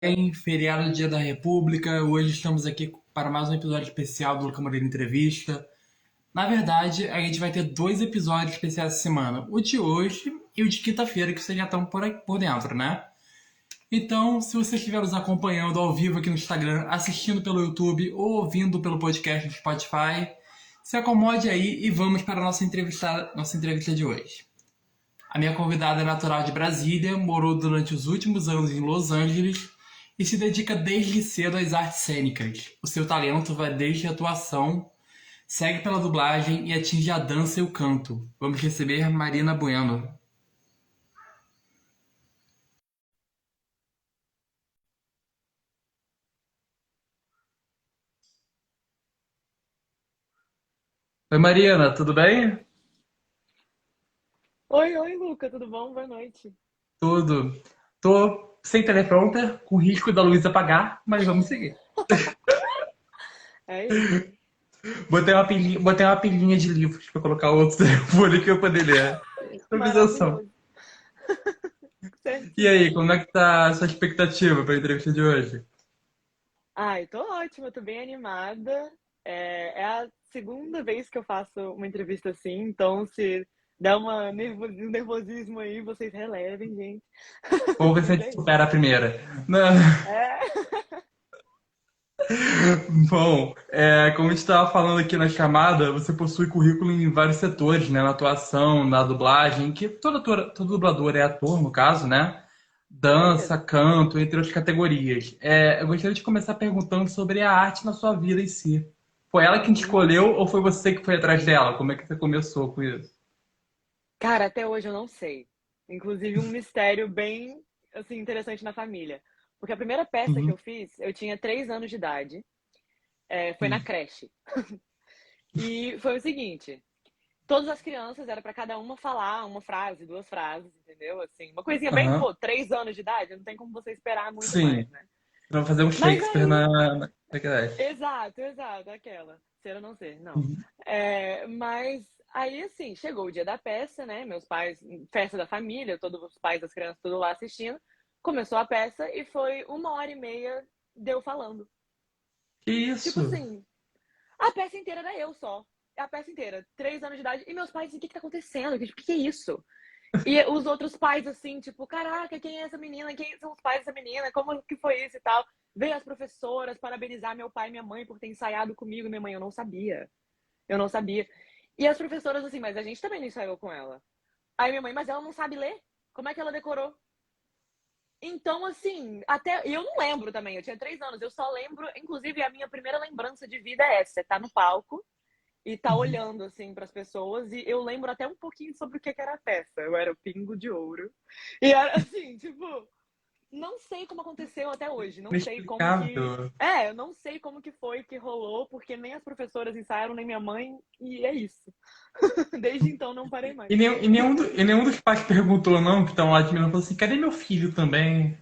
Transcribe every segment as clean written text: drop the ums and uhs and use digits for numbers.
Em feriado Dia da República, hoje estamos aqui para mais um episódio especial do Luca Moreira Entrevista. Na verdade, a gente vai ter dois episódios especiais essa semana, o de hoje e o de quinta-feira, que vocês já estão por dentro, né? Então, se você estiver nos acompanhando ao vivo aqui no Instagram, assistindo pelo YouTube ou ouvindo pelo podcast no Spotify, se acomode aí e vamos para a nossa entrevista de hoje. A minha convidada é natural de Brasília, morou durante os últimos anos em Los Angeles e se dedica desde cedo às artes cênicas. O seu talento vai desde a atuação, segue pela dublagem e atinge a dança e o canto. Vamos receber Marina Bueno. Oi Marina, tudo bem? Oi, oi, Luca, tudo bom? Boa noite. Tudo. Tô sem teleprompter, com risco da luz apagar, mas vamos seguir. É isso. Botei uma pilhinha de livros para colocar outro telefone que eu poder ler. Improvisação. Maravilhoso. E aí, Certíssimo. como é que tá a sua expectativa para a entrevista de hoje? Ai, tô ótima, tô bem animada. É a segunda vez que eu faço uma entrevista assim, então se der um nervosismo aí, vocês relevem, gente. Vamos ver se a Mas gente é isso. supera a primeira. Não. É. Bom, como a gente estava falando aqui na chamada, você possui currículo em vários setores, né? Na atuação, na dublagem, que todo dublador é ator, no caso, né? É Dança, mesmo. canto, entre outras categorias. Eu gostaria de começar perguntando sobre a arte na sua vida em si. Foi ela quem te escolheu ou foi você que foi atrás dela? Como é que você começou com isso? Cara, até hoje eu não sei. Inclusive um mistério bem assim interessante na família. Porque a primeira peça que Uhum, eu fiz, eu tinha 3 anos de idade. Foi na sim. creche. E foi o seguinte: todas as crianças era para cada uma falar uma frase, duas frases, entendeu? Assim, uma coisinha bem, Aham. pô, 3 anos de idade, não tem como você esperar muito mais, Sim. né? Vamos fazer um Mas Shakespeare aí, na creche. exato, exato, aquela. Ser ou não ser, não. Uhum. Mas aí, assim, chegou o dia da peça, né? Meus pais, festa da família, todos os pais das crianças, tudo lá assistindo. Começou a peça e foi 1 hora e meia de eu falando. Que Tipo isso? assim, a peça inteira era eu só. A peça inteira, 3 anos de idade. E meus pais, assim, o que que tá acontecendo? Que é isso? E os outros pais, assim, tipo, caraca, quem é essa menina? Quem são os pais dessa menina? Como que foi isso e tal? Veio as professoras parabenizar meu pai e minha mãe por ter ensaiado comigo. Minha mãe, eu não sabia. Eu não sabia. E as professoras, assim, mas a gente também não ensaiou com ela. Aí minha mãe, mas ela não sabe ler? Como é que ela decorou? Então, assim, até. E eu não lembro também, eu tinha 3 anos. Eu só lembro, inclusive, a minha primeira lembrança de vida é essa: você tá no palco e tá Uhum. olhando assim para as pessoas e eu lembro até um pouquinho sobre o que era a peça. Eu era o Pingo de Ouro. E era assim, tipo, não sei como aconteceu até hoje, não sei como que Inexplicável. eu não sei como que foi que rolou, porque nem as professoras ensaiaram, nem minha mãe, e é isso. Desde então não parei mais. E nenhum dos pais perguntou, não, que estão lá admirando, falou assim, cadê meu filho também?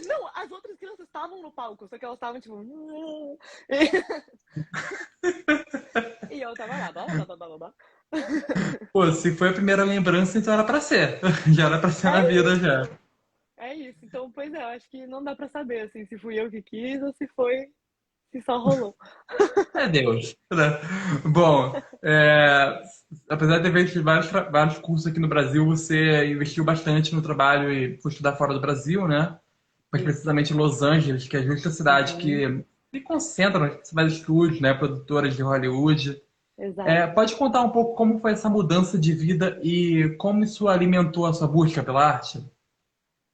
Não, as outras crianças estavam no palco, só que elas estavam tipo. E eu tava lá, blá, blá, blá, blá, blá, blá. Pô, se foi a primeira lembrança, então era pra ser. Já era pra ser na É vida, isso. já. É isso. Então, pois é, eu acho que não dá pra saber, assim, se fui eu que quis ou se foi, se só rolou. É Deus, né? Bom, apesar de ter feito vários cursos aqui no Brasil, você investiu bastante no trabalho e foi estudar fora do Brasil, né? Mais Isso. precisamente em Los Angeles, que é justa a cidade Uhum. que concentra os principais estúdios, né? Produtoras de Hollywood. Exato. Pode contar um pouco como foi essa mudança de vida e como isso alimentou a sua busca pela arte?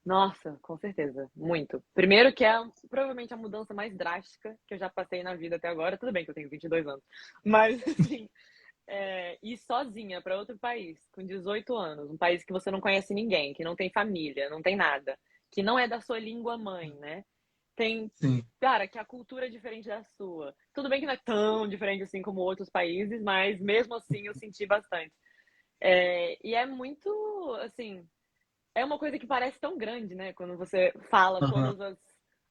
Nossa, com certeza. Muito. Primeiro que é provavelmente a mudança mais drástica que eu já passei na vida até agora. Tudo bem que eu tenho 22 anos. Mas, assim, ir sozinha para outro país, com 18 anos, um país que você não conhece ninguém, que não tem família, não tem nada, que não é da sua língua mãe, né? Tem, Sim. cara, que a cultura é diferente da sua. Tudo bem que não é tão diferente assim como outros países, mas mesmo assim eu senti bastante. E é muito, assim, é uma coisa que parece tão grande, né? Quando você fala Aham. todas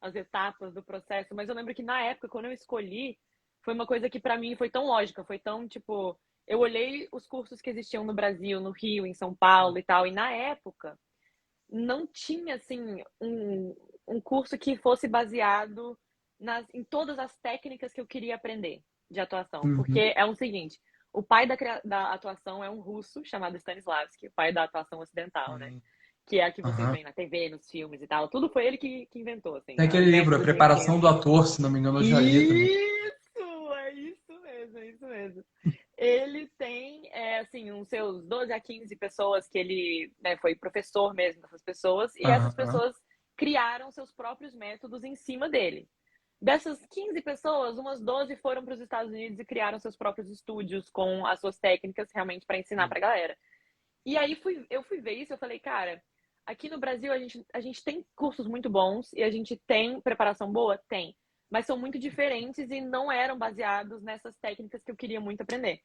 as etapas do processo. Mas eu lembro que na época, quando eu escolhi, foi uma coisa que pra mim foi tão lógica, foi tão tipo. Eu olhei os cursos que existiam no Brasil, no Rio, em São Paulo e tal, e na época não tinha assim um curso que fosse baseado em todas as técnicas que eu queria aprender de atuação. Uhum. Porque é o seguinte, o pai da atuação é um russo chamado Stanislavski, o pai da atuação ocidental, né? Uhum. Que é a que vocês Aham. veem na TV, nos filmes e tal. Tudo foi ele que inventou, assim, Tem o aquele livro, A método de Preparação ensino. do Ator, se não me engano, eu já li também. É isso mesmo, é isso mesmo. Ele tem, assim, uns seus 12 a 15 pessoas que ele, né, foi professor mesmo dessas pessoas, e essas Aham. pessoas criaram seus próprios métodos em cima dele. Dessas 15 pessoas, umas 12 foram para os Estados Unidos e criaram seus próprios estúdios com as suas técnicas realmente para ensinar para a galera. E aí eu fui ver isso, eu falei, cara, aqui no Brasil a gente tem cursos muito bons e a gente tem preparação boa? Tem. Mas são muito diferentes e não eram baseados nessas técnicas que eu queria muito aprender.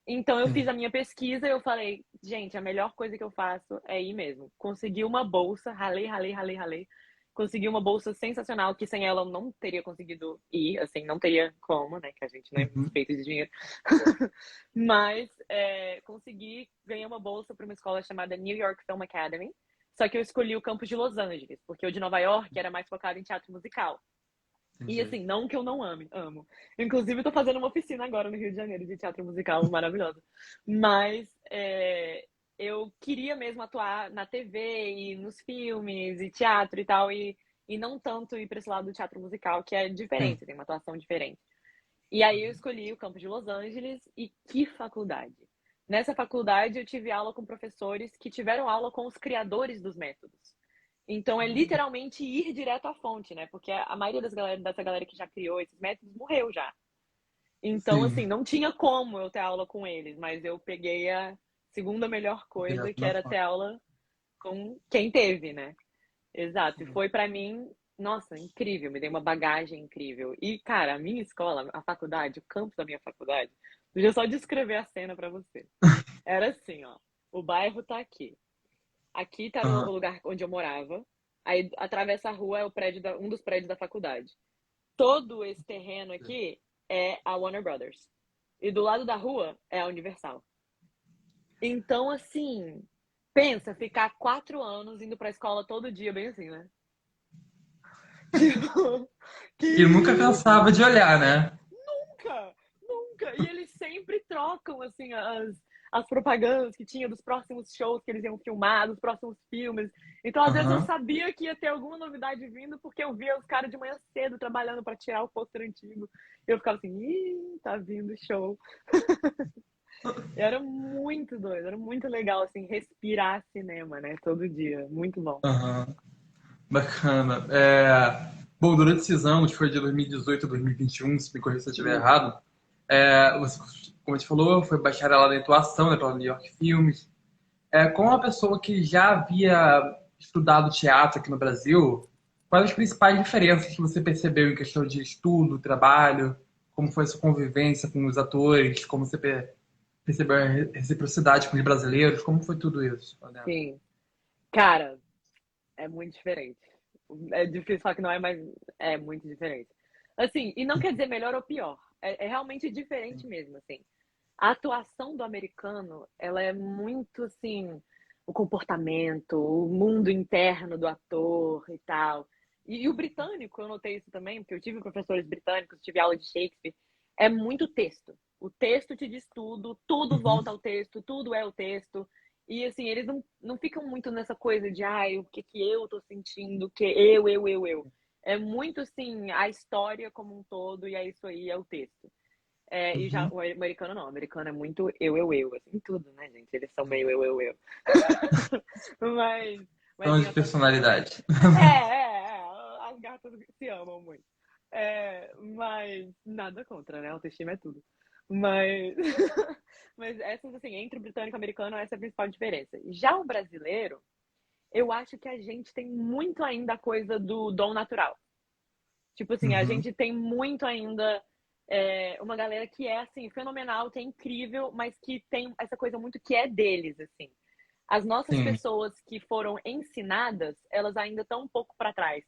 Então eu fiz Sim. a minha pesquisa e eu falei, gente, a melhor coisa que eu faço é ir mesmo. Consegui uma bolsa, ralei. Consegui uma bolsa sensacional, que sem ela eu não teria conseguido ir, assim, não teria como, né? Que a gente não é Uhum. feito de dinheiro. Mas consegui ganhar uma bolsa para uma escola chamada New York Film Academy. Só que eu escolhi o campus de Los Angeles, porque o de Nova York era mais focado em teatro musical. E Entendi. assim, não que eu não amo. Inclusive, estou fazendo uma oficina agora no Rio de Janeiro de teatro musical maravilhosa. Mas eu queria mesmo atuar na TV e nos filmes e teatro e tal, e não tanto ir para esse lado do teatro musical, que é Sim. diferente, tem uma atuação diferente. E aí eu escolhi o campus de Los Angeles e que faculdade! Nessa faculdade eu tive aula com professores que tiveram aula com os criadores dos métodos. Então é literalmente ir direto à fonte, né? Porque a maioria dessa galera que já criou esses métodos morreu já. Então, Sim. assim, não tinha como eu ter aula com eles, mas eu peguei a segunda melhor coisa, Direto que na era ter fonte. aula com quem teve, né? Exato. E Sim. foi pra mim, nossa, incrível, me deu uma bagagem incrível. E, cara, a minha escola, a faculdade, o campus da minha faculdade, deixa eu só descrever a cena pra você. Era assim, ó. O bairro tá aqui. Aqui tá o Aham. lugar onde eu morava. Aí atravessa a rua é o prédio um dos prédios da faculdade. Todo esse terreno aqui é a Warner Brothers. E do lado da rua é a Universal. Então, assim, pensa ficar 4 anos indo pra escola todo dia, bem assim, né? Tipo, que E nunca cansava isso? de olhar, né? Nunca. E eles sempre trocam, assim, as propagandas que tinha dos próximos shows que eles iam filmar, dos próximos filmes. Então, às vezes, eu Aham. sabia que ia ter alguma novidade vindo, porque eu via os caras de manhã cedo trabalhando para tirar o pôster antigo. E eu ficava assim, ih, tá vindo show. E era muito doido, era muito legal, assim, respirar cinema, né? Todo dia. Muito bom. Aham. Bacana. Bom, durante esses anos, foi de 2018 a 2021, se me corrija se eu estiver Isso. errado, você, como a gente falou, foi bacharelado em atuação, né, pela New York Filmes. Como uma pessoa que já havia estudado teatro aqui no Brasil, quais as principais diferenças que você percebeu em questão de estudo, trabalho, como foi a sua convivência com os atores, como você percebeu a reciprocidade com os brasileiros, como foi tudo isso lá dentro? Sim. Cara, é muito diferente. É difícil falar que não é, mas é muito diferente. Assim, e não quer dizer melhor ou pior. É realmente diferente mesmo, assim. A atuação do americano, ela é muito, assim, o comportamento, o mundo interno do ator e tal. E o britânico, eu notei isso também, porque eu tive professores britânicos, tive aula de Shakespeare, é muito texto. O texto te diz tudo, tudo Uhum. volta ao texto, tudo é o texto. E assim, eles não ficam muito nessa coisa de ai, o que que eu tô sentindo, que eu. É muito assim, a história como um todo, e é isso aí, é o texto. E já Uhum. o americano não, o americano é muito eu, assim, tudo, né, gente? Eles são meio eu. Mas, mas Então, em de atuação. personalidade. As gatas se amam muito. Mas nada contra, né? Autoestima é tudo. Mas, mas essas, assim, entre o britânico e o americano, essa é a principal diferença. Já o brasileiro, eu acho que a gente tem muito ainda a coisa do dom natural. Tipo assim, a Uhum. gente tem muito ainda uma galera que é, assim, fenomenal, que é incrível, mas que tem essa coisa muito que é deles, assim. As nossas Sim. pessoas que foram ensinadas, elas ainda estão um pouco para trás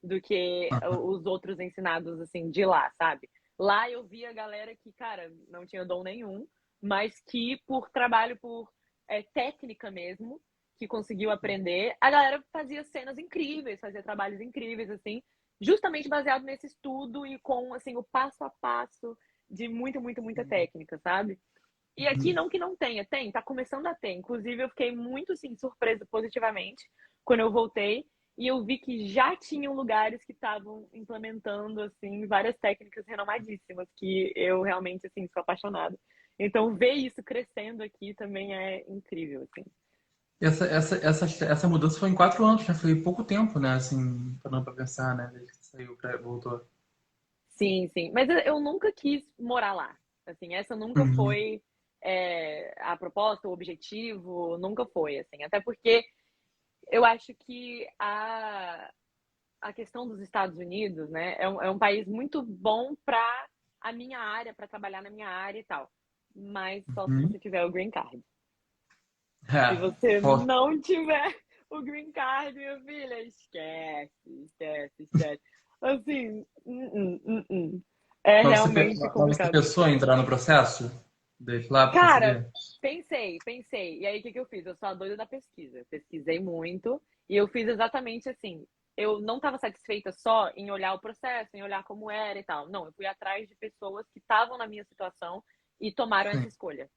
do que Aham. os outros ensinados, assim, de lá, sabe? Lá eu via galera que, cara, não tinha dom nenhum, mas que por trabalho, por técnica mesmo, que conseguiu aprender, a galera fazia cenas incríveis, fazia trabalhos incríveis, assim, justamente baseado nesse estudo e com, assim, o passo a passo de muita técnica, sabe? E aqui Uhum. não que não tenha, tem, tá começando a ter. Inclusive, eu fiquei muito, assim, surpresa positivamente quando eu voltei e eu vi que já tinham lugares que estavam implementando, assim, várias técnicas renomadíssimas, que eu realmente, assim, sou apaixonada. Então, ver isso crescendo aqui também é incrível, assim. Essa mudança foi em 4 anos, né? Foi pouco tempo, né? Assim, parando pra pensar, né? Desde que saiu pra voltou. Sim, sim. Mas eu nunca quis morar lá. Assim, essa nunca Uhum. foi a proposta, o objetivo, nunca foi, assim. Até porque eu acho que a questão dos Estados Unidos, né, é um país muito bom para a minha área, para trabalhar na minha área e tal. Mas só se Uhum. você tiver o green card. Se É, você pô, não tiver o green card, minha filha, esquece. Assim, é realmente mas você complicado. pensou em entrar no processo? Desde lá pra Cara, conseguir? pensei. E aí, o que que eu fiz? Eu sou a doida da pesquisa. Pesquisei muito e eu fiz exatamente assim. Eu não estava satisfeita só em olhar o processo, em olhar como era e tal. Não, eu fui atrás de pessoas que estavam na minha situação e tomaram essa Sim. escolha.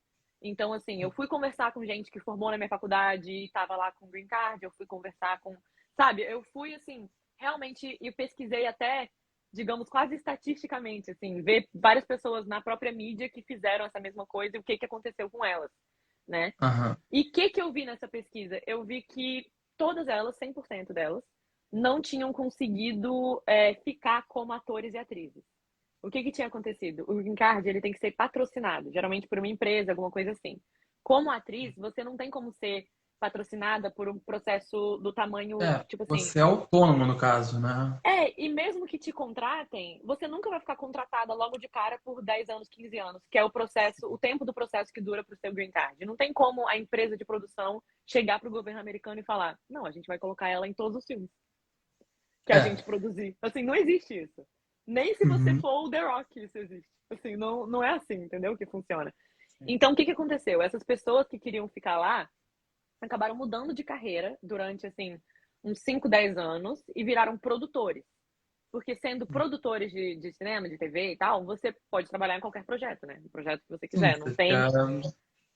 Então, assim, eu fui conversar com gente que formou na minha faculdade e estava lá com green card, eu fui conversar com, sabe, eu fui assim, realmente, e pesquisei até digamos, quase estatisticamente, assim, ver várias pessoas na própria mídia que fizeram essa mesma coisa e o que, que aconteceu com elas, né? Aham. E o que, que eu vi nessa pesquisa? Eu vi que todas elas, 100% delas, não tinham conseguido ficar como atores e atrizes. O que, que tinha acontecido? O green card ele tem que ser patrocinado, geralmente por uma empresa, alguma coisa assim. Como atriz, você não tem como ser patrocinada por um processo do tamanho, É, tipo assim, você é autônomo no caso, né? e mesmo que te contratem, você nunca vai ficar contratada logo de cara por 10 anos, 15 anos, que é o processo, o tempo do processo que dura para o seu green card. Não tem como a empresa de produção chegar para o governo americano e falar: não, a gente vai colocar ela em todos os filmes que a É. gente produzir. Assim, não existe isso. Nem se você Uhum. for o The Rock, isso existe. Assim, não é assim, entendeu? Que funciona. Sim. Então, o que, que aconteceu? Essas pessoas que queriam ficar lá acabaram mudando de carreira durante, assim, uns 5, 10 anos e viraram produtores. Porque sendo produtores de cinema, de TV e tal, você pode trabalhar em qualquer projeto, né? O projeto que você Sim, quiser. você fica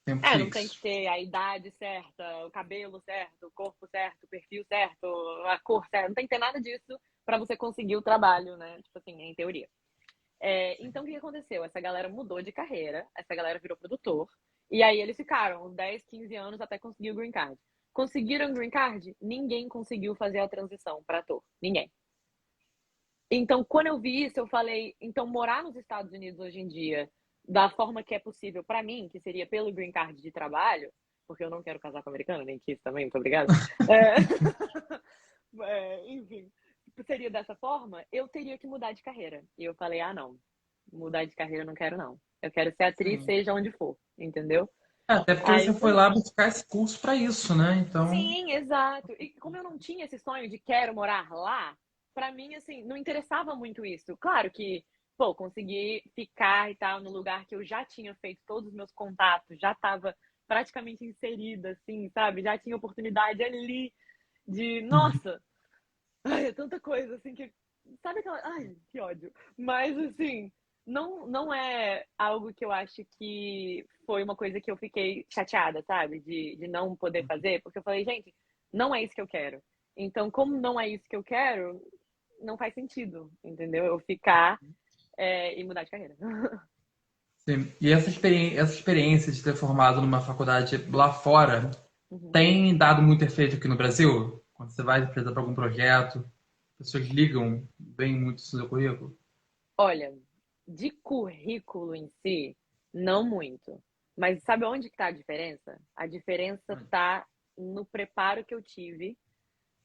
tempo Não tem que fixo. ter a idade certa, o cabelo certo, o corpo certo, o perfil certo, a cor certa. Não tem que ter nada disso para você conseguir o trabalho, né? Tipo assim, em teoria. Sim. Então, o que aconteceu? Essa galera mudou de carreira, essa galera virou produtor, e aí eles ficaram uns 10, 15 anos até conseguir o green card. Conseguiram o green card? Ninguém conseguiu fazer a transição para ator. Ninguém. Então, quando eu vi isso, eu falei, então morar nos Estados Unidos hoje em dia, da forma que é possível para mim, que seria pelo green card de trabalho, porque eu não quero casar com americano, nem quis também, muito obrigada. É... enfim, seria dessa forma, eu teria que mudar de carreira. E eu falei, ah, não, mudar de carreira eu não quero, não. Eu quero ser atriz, Sim. seja onde for, entendeu? É, até porque Aí você foi foi lá isso. buscar esse curso para isso, né? Então, Sim, exato. E como eu não tinha esse sonho de quero morar lá, pra mim, assim, não interessava muito isso. Claro que, pô, consegui ficar e tal no lugar que eu já tinha feito todos os meus contatos, já estava praticamente inserida, assim, sabe? Já tinha oportunidade ali de, uhum. nossa, ai, é tanta coisa, assim, que, sabe aquela, ai, que ódio. Mas, assim, não é algo que eu acho que foi uma coisa que eu fiquei chateada, sabe? De não poder fazer, porque eu falei, gente, não é isso que eu quero. Então, como não é isso que eu quero, não faz sentido, entendeu? Eu ficar e mudar de carreira. Sim. E essa experiência de ter formado numa faculdade lá fora Uhum. tem dado muito efeito aqui no Brasil? Quando você vai apresentar para algum projeto, pessoas ligam bem muito isso no seu currículo? Olha, de currículo em si, não muito. Mas sabe onde que tá a diferença? A diferença tá no preparo que eu tive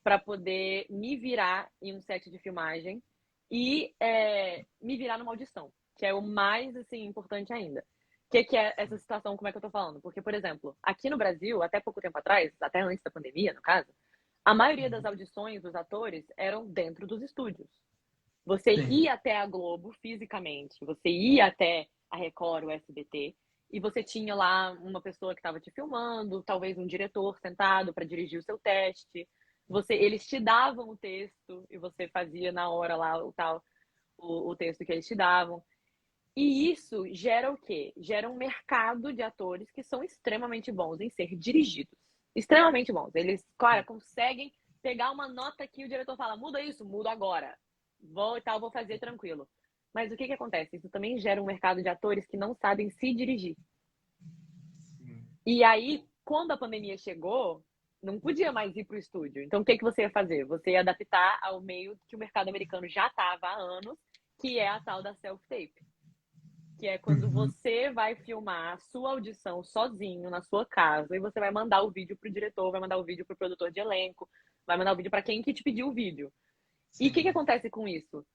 para poder me virar em um set de filmagem e me virar numa audição, que é o mais assim importante ainda. O que, que é essa situação? Como é que eu tô falando? Porque, por exemplo, aqui no Brasil, até pouco tempo atrás, até antes da pandemia, no caso, a maioria das audições dos atores eram dentro dos estúdios. Você Sim. ia até a Globo fisicamente, você ia até a Record, o SBT, e você tinha lá uma pessoa que estava te filmando, talvez um diretor sentado para dirigir o seu teste. Eles te davam o texto e você fazia na hora lá o texto que eles te davam. E isso gera o quê? Gera um mercado de atores que são extremamente bons em ser dirigidos. Extremamente bons. Eles, cara, conseguem pegar uma nota que o diretor fala, muda isso, muda agora. Vou fazer tranquilo. Mas o que acontece? Isso também gera um mercado de atores que não sabem se dirigir. E aí, quando a pandemia chegou, não podia mais ir para o estúdio. Então, o que você ia fazer? Você ia adaptar ao meio que o mercado americano já estava há anos, que é a tal da self-tape. Que é quando você vai filmar a sua audição sozinho na sua casa e você vai mandar o vídeo pro diretor, vai mandar o vídeo pro produtor de elenco, vai mandar o vídeo para quem que te pediu o vídeo. Sim. E o que acontece com isso?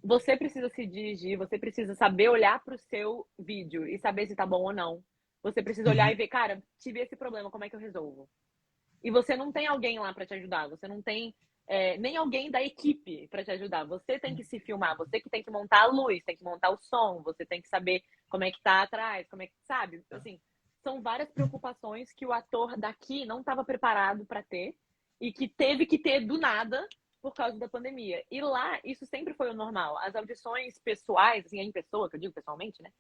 Você precisa se dirigir, você precisa saber olhar pro seu vídeo e saber se tá bom ou não. Você precisa olhar e ver, cara, tive esse problema, como é que eu resolvo? E você não tem alguém lá para te ajudar, você não tem nem alguém da equipe para te ajudar. Você tem que se filmar, você que tem que montar a luz, tem que montar o som, você tem que saber como é que tá atrás, como é que, sabe? Assim, são várias preocupações que o ator daqui não estava preparado para ter e que teve que ter do nada por causa da pandemia. E lá, isso sempre foi o normal. As audições pessoais, assim, em pessoa, que eu digo pessoalmente, né?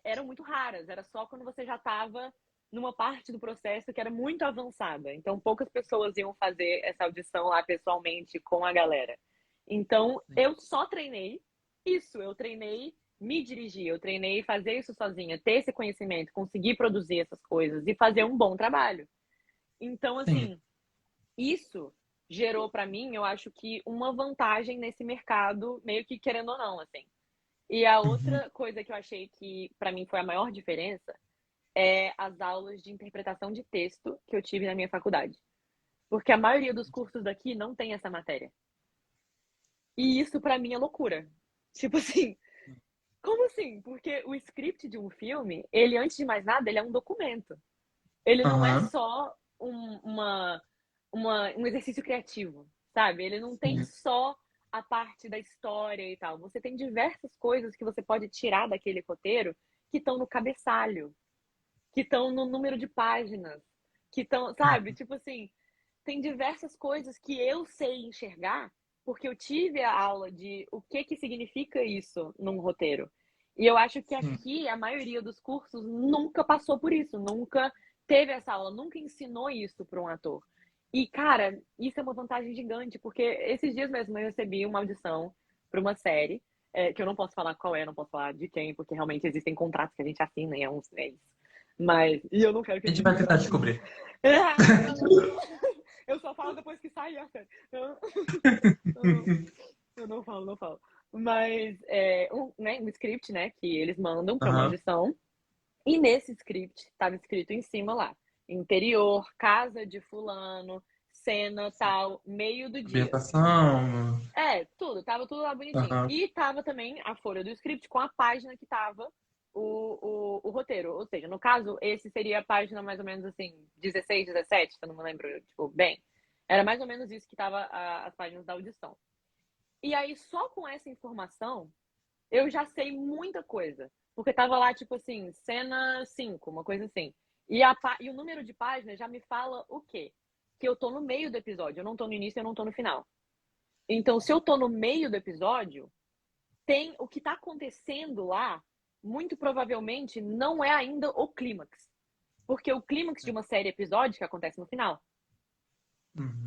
Eram muito raras. Era só quando você já estava numa parte do processo que era muito avançada. Então, poucas pessoas iam fazer essa audição lá pessoalmente com a galera. Então, eu só treinei isso. Eu treinei me dirigir, eu treinei fazer isso sozinha, ter esse conhecimento, conseguir produzir essas coisas e fazer um bom trabalho. Então, assim, isso gerou para mim, eu acho que uma vantagem nesse mercado, meio que querendo ou não, assim. E a outra coisa que eu achei que para mim foi a maior diferença é as aulas de interpretação de texto que eu tive na minha faculdade. Porque a maioria dos cursos daqui não tem essa matéria. E isso para mim é loucura. Tipo assim, como assim? Porque o script de um filme, ele antes de mais nada, ele é um documento. Ele não é só um exercício criativo, sabe? Ele não tem só a parte da história e tal. Você tem diversas coisas que você pode tirar daquele roteiro que estão no cabeçalho, que estão no número de páginas, que estão, sabe? Tipo assim, tem diversas coisas que eu sei enxergar porque eu tive a aula de o que significa isso num roteiro. E eu acho que aqui a maioria dos cursos nunca passou por isso, nunca teve essa aula, nunca ensinou isso para um ator. E, cara, isso é uma vantagem gigante, porque esses dias mesmo eu recebi uma audição para uma série, que eu não posso falar qual é, não posso falar de quem, porque realmente existem contratos que a gente assina e é isso. Mas, e eu não quero que a gente vai tentar descobrir. Eu só falo depois que sair a série. Eu não falo. Mas um script, né, que eles mandam para uma audição. E nesse script estava escrito em cima lá: interior, casa de fulano, cena tal, meio do dia. Ambientação. Tava tudo lá bonitinho. E tava também a folha do script com a página que tava o roteiro. Ou seja, no caso, esse seria a página mais ou menos assim, 16, 17, se eu não me lembro, tipo, bem. Era mais ou menos isso que tava as páginas da audição. E aí, só com essa informação, eu já sei muita coisa. Porque tava lá, tipo assim, cena 5, uma coisa assim. E o número de páginas já me fala o quê? Que eu tô no meio do episódio. Eu não tô no início, eu não tô no final. Então, se eu tô no meio do episódio, tem o que tá acontecendo lá, muito provavelmente não é ainda o clímax. Porque o clímax de uma série episódica acontece no final.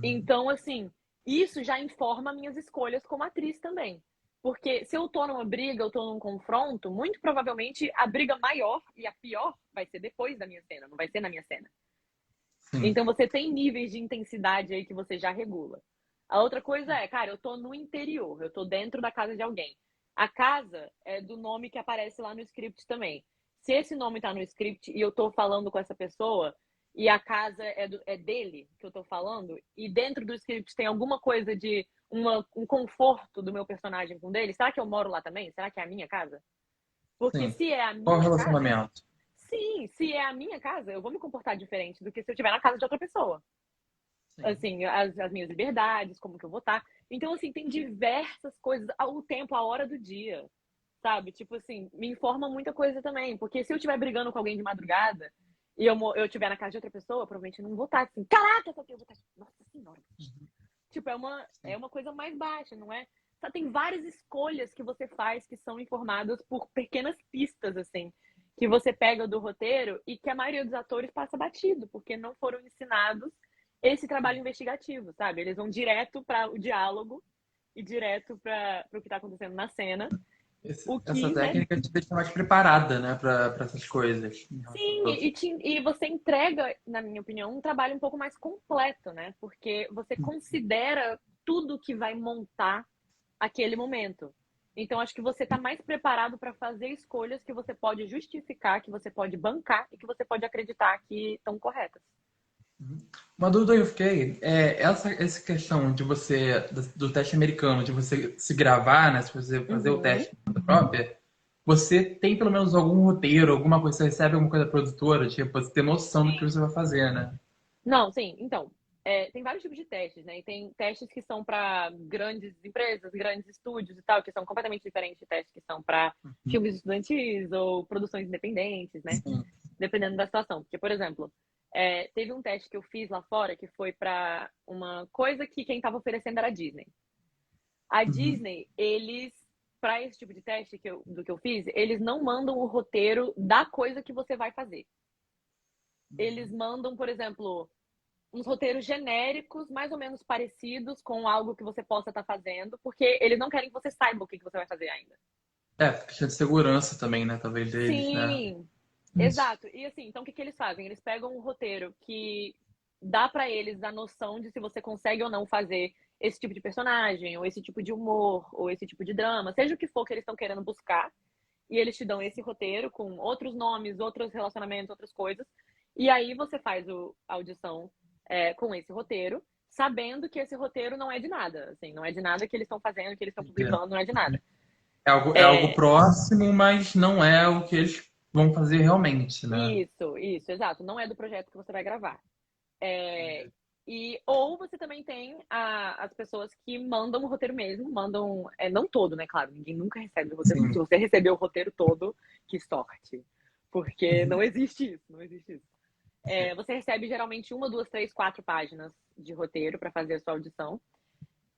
Então, assim, isso já informa minhas escolhas como atriz também. Porque se eu tô numa briga, eu tô num confronto, muito provavelmente a briga maior e a pior vai ser depois da minha cena, não vai ser na minha cena. Então você tem níveis de intensidade aí que você já regula. A outra coisa é, cara, eu tô no interior, eu tô dentro da casa de alguém. A casa é do nome que aparece lá no script também. Se esse nome tá no script e eu tô falando com essa pessoa e a casa é dele que eu tô falando, e dentro do script tem alguma coisa de um conforto do meu personagem com dele, será que eu moro lá também? Será que é a minha casa? Porque se é a Qual o minha casa... relacionamento? Sim, se é a minha casa, eu vou me comportar diferente do que se eu estiver na casa de outra pessoa. Assim, as minhas liberdades, como que eu vou estar. Então, assim, tem diversas coisas, o tempo, a hora do dia, sabe? Tipo assim, me informa muita coisa também. Porque se eu estiver brigando com alguém de madrugada e eu estiver na casa de outra pessoa, provavelmente eu não vou estar assim, caraca, essa aqui eu vou estar, nossa senhora. Tipo, é uma coisa mais baixa, não é? Só tem várias escolhas que você faz que são informadas por pequenas pistas, assim, que você pega do roteiro e que a maioria dos atores passa batido, porque não foram ensinados esse trabalho investigativo, sabe? Eles vão direto para o diálogo e direto para o que está acontecendo na cena. O Essa que, né? técnica te deixa mais preparada, né, pra essas coisas. Sim, e você entrega, na minha opinião, um trabalho um pouco mais completo, né? Porque você considera tudo que vai montar aquele momento. Então, acho que você está mais preparado para fazer escolhas que você pode justificar, que você pode bancar e que você pode acreditar que estão corretas. Uma dúvida que eu fiquei é essa questão de você, do teste americano, de você se gravar, né? Se você fazer o Uhum. teste por conta própria, você tem pelo menos algum roteiro, alguma coisa, você recebe alguma coisa da produtora, tipo, você ter noção do que você vai fazer, né? Não, sim. Então, tem vários tipos de testes, né? E tem testes que são para grandes empresas, grandes estúdios e tal, que são completamente diferentes de testes que são para filmes estudantis ou produções independentes, né? Sim. Dependendo da situação. Porque, por exemplo, teve um teste que eu fiz lá fora que foi para uma coisa que quem estava oferecendo era a Disney. A Disney, eles, para esse tipo de teste do que eu fiz, eles não mandam o roteiro da coisa que você vai fazer. Eles mandam, por exemplo, uns roteiros genéricos, mais ou menos parecidos com algo que você possa estar fazendo, porque eles não querem que você saiba o que você vai fazer ainda. Questão de segurança também, né? Talvez deles, né? Sim, exato. E assim, então o que eles fazem? Eles pegam um roteiro que dá pra eles a noção de se você consegue ou não fazer esse tipo de personagem, ou esse tipo de humor, ou esse tipo de drama, seja o que for que eles estão querendo buscar, e eles te dão esse roteiro com outros nomes, outros relacionamentos, outras coisas, e aí você faz a audição com esse roteiro, sabendo que esse roteiro não é de nada, assim, não é de nada que eles estão fazendo, que eles estão publicando, não é de nada. É algo próximo, mas não é o que eles vão fazer realmente, né? Isso, exato. Não é do projeto que você vai gravar. Ou você também tem as pessoas que mandam o roteiro mesmo, mandam. Não todo, né? Claro, ninguém nunca recebe o roteiro. Se Sim. você recebeu o roteiro todo, que sorte. Porque não existe isso, não existe isso. Você recebe geralmente 1, 2, 3, 4 páginas de roteiro para fazer a sua audição.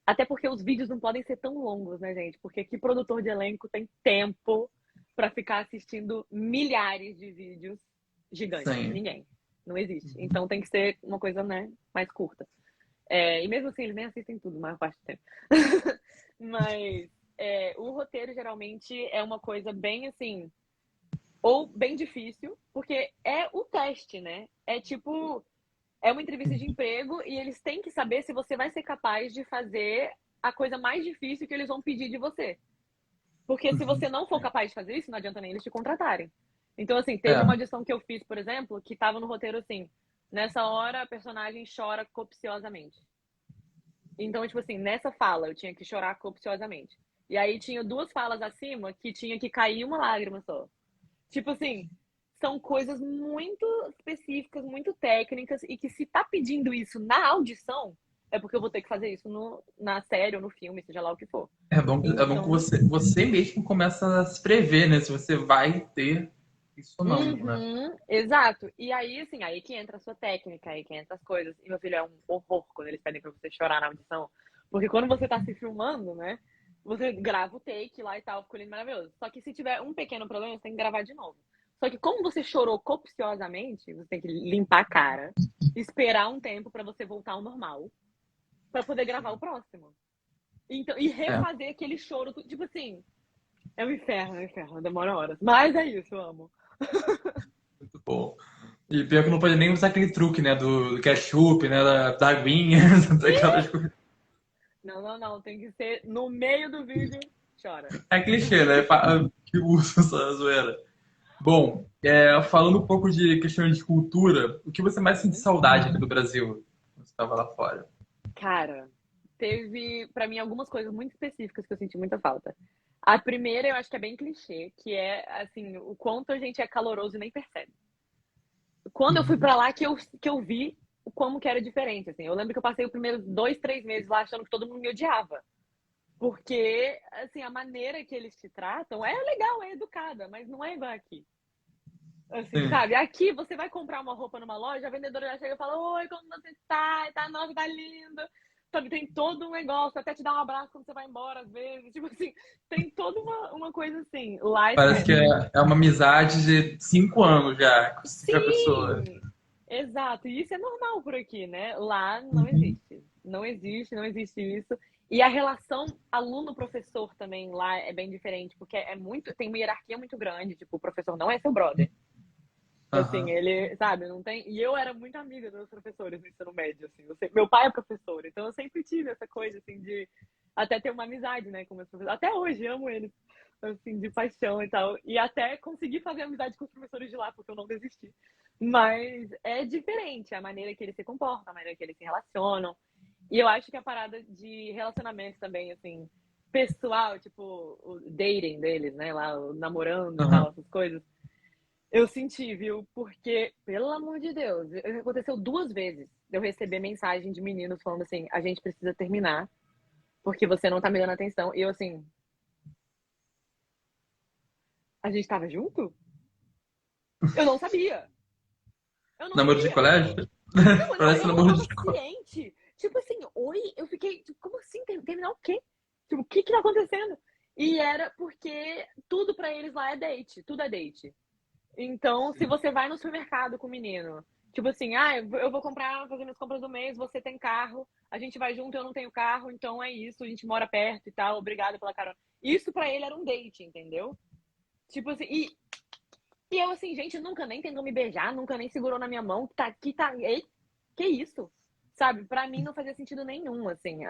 Até porque os vídeos não podem ser tão longos, né, gente? Porque que produtor de elenco tem tempo para ficar assistindo milhares de vídeos gigantes? Sim. Ninguém. Não existe. Então tem que ser uma coisa, né, mais curta. E mesmo assim, eles nem assistem tudo, a maior parte do tempo. Mas o roteiro geralmente é uma coisa bem assim, ou bem difícil, porque é o teste, né? É uma entrevista de emprego e eles têm que saber se você vai ser capaz de fazer a coisa mais difícil que eles vão pedir de você. Porque se você não for capaz de fazer isso, não adianta nem eles te contratarem. Então, assim, teve uma audição que eu fiz, por exemplo, que tava no roteiro assim: nessa hora a personagem chora copiosamente. Então, tipo assim, nessa fala eu tinha que chorar copiosamente. E aí tinha 2 falas acima que tinha que cair uma lágrima só. Tipo assim, são coisas muito específicas, muito técnicas, e que se tá pedindo isso na audição, é porque eu vou ter que fazer isso na série ou no filme, seja lá o que for. É bom que Então, você mesmo começa a se prever, né? Se você vai ter isso ou não, né? exato. E aí, assim, aí que entra a sua técnica, aí que entra as coisas. E meu filho, é um horror quando eles pedem pra você chorar na audição. Porque quando você tá se filmando, né? Você grava o take lá e tal, ficou lindo, maravilhoso. Só que se tiver um pequeno problema, você tem que gravar de novo. Só que como você chorou copiosamente, você tem que limpar a cara, esperar um tempo pra você voltar ao normal, pra poder gravar o próximo. Então, e É, refazer aquele choro, tipo assim, é um inferno, demora horas. Mas é isso, eu amo. muito bom. E pior que não pode nem usar aquele truque, né? Do ketchup, né? Da aguinha, daquelas coisas. Não, tem que ser no meio do vídeo, chora. É clichê, né? Que usa essa zoeira. Bom, falando um pouco de questão de cultura, o que você mais sente saudade aqui do Brasil? Quando você estava lá fora. Cara, teve pra mim algumas coisas muito específicas que eu senti muita falta. A primeira eu acho que é bem clichê, que é assim, o quanto a gente é caloroso e nem percebe. Quando eu fui pra lá que eu vi como que era diferente, assim. Eu lembro que eu passei os primeiros 2, 3 meses lá achando que todo mundo me odiava. Porque, assim, a maneira que eles te tratam é legal, é educada, mas não é igual aqui. Assim, Sim. sabe? Aqui você vai comprar uma roupa numa loja, a vendedora já chega e fala: Oi, como você tá? Tá nova, tá linda. Sabe, tem todo um negócio, até te dar um abraço quando você vai embora, às vezes. Tipo assim, tem toda uma coisa assim. Lá é Parece que diferente. é uma amizade de 5 anos já com a pessoa. Sim! Exato. E isso é normal por aqui, né? Lá não Uhum. existe. Não existe, não existe isso. E a relação aluno-professor também lá é bem diferente, porque é muito, tem uma hierarquia muito grande. Tipo, o professor não é seu brother. Assim, Aham. ele, sabe, não tem. E eu era muito amiga dos meus professores no ensino médio, assim. Meu pai é professor, então eu sempre tive essa coisa, assim, de até ter uma amizade, né, com meus professores. Até hoje, amo eles, assim, de paixão e tal. E até consegui fazer amizade com os professores de lá, porque eu não desisti. Mas é diferente a maneira que eles se comportam, a maneira que eles se relacionam. E eu acho que a parada de relacionamento também, assim, pessoal, tipo, o dating deles, né, lá, o namorando e tal, Aham. essas coisas. Eu senti, viu? Porque, pelo amor de Deus, aconteceu 2 vezes de eu receber mensagem de meninos falando assim: a gente precisa terminar porque você não tá me dando atenção. E eu assim, a gente tava junto? Eu não sabia. Eu não Namoro de sabia. colégio? Não, não, Parece eu não namoro tava de colégio. ciente. Tipo assim, oi, eu fiquei, tipo, como assim? Terminar o quê? Tipo, o que que tá acontecendo? E era porque tudo pra eles lá é date, tudo é date. Então, se você vai no supermercado com o menino, tipo assim, eu vou comprar, fazer minhas compras do mês, você tem carro, a gente vai junto, eu não tenho carro, então é isso, a gente mora perto e tal, obrigada pela carona. Isso pra ele era um date, entendeu? Tipo assim, e eu assim, gente, nunca nem tentou me beijar, nunca nem segurou na minha mão, tá aqui, tá, ei, que isso? Sabe, pra mim não fazia sentido nenhum, assim,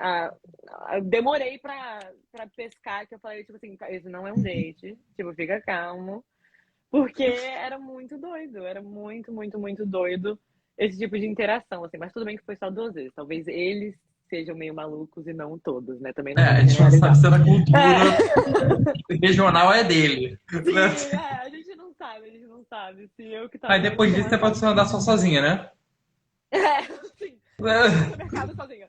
eu demorei pra pescar, que eu falei, tipo assim, isso não é um date, tipo, fica calmo, porque era muito doido, era muito, muito, muito doido esse tipo de interação, assim. Mas tudo bem que foi só 2 vezes. Talvez eles sejam meio malucos e não todos, né? Também É, não a vamos gente não sabe generalizar. se a cultura É, regional é dele. Né? sim, a gente não sabe, a gente não sabe. Se eu que Aí tava depois muito disso você pode amassada. só andar só sozinha, né? É, sim. Nunca fui no supermercado sozinha.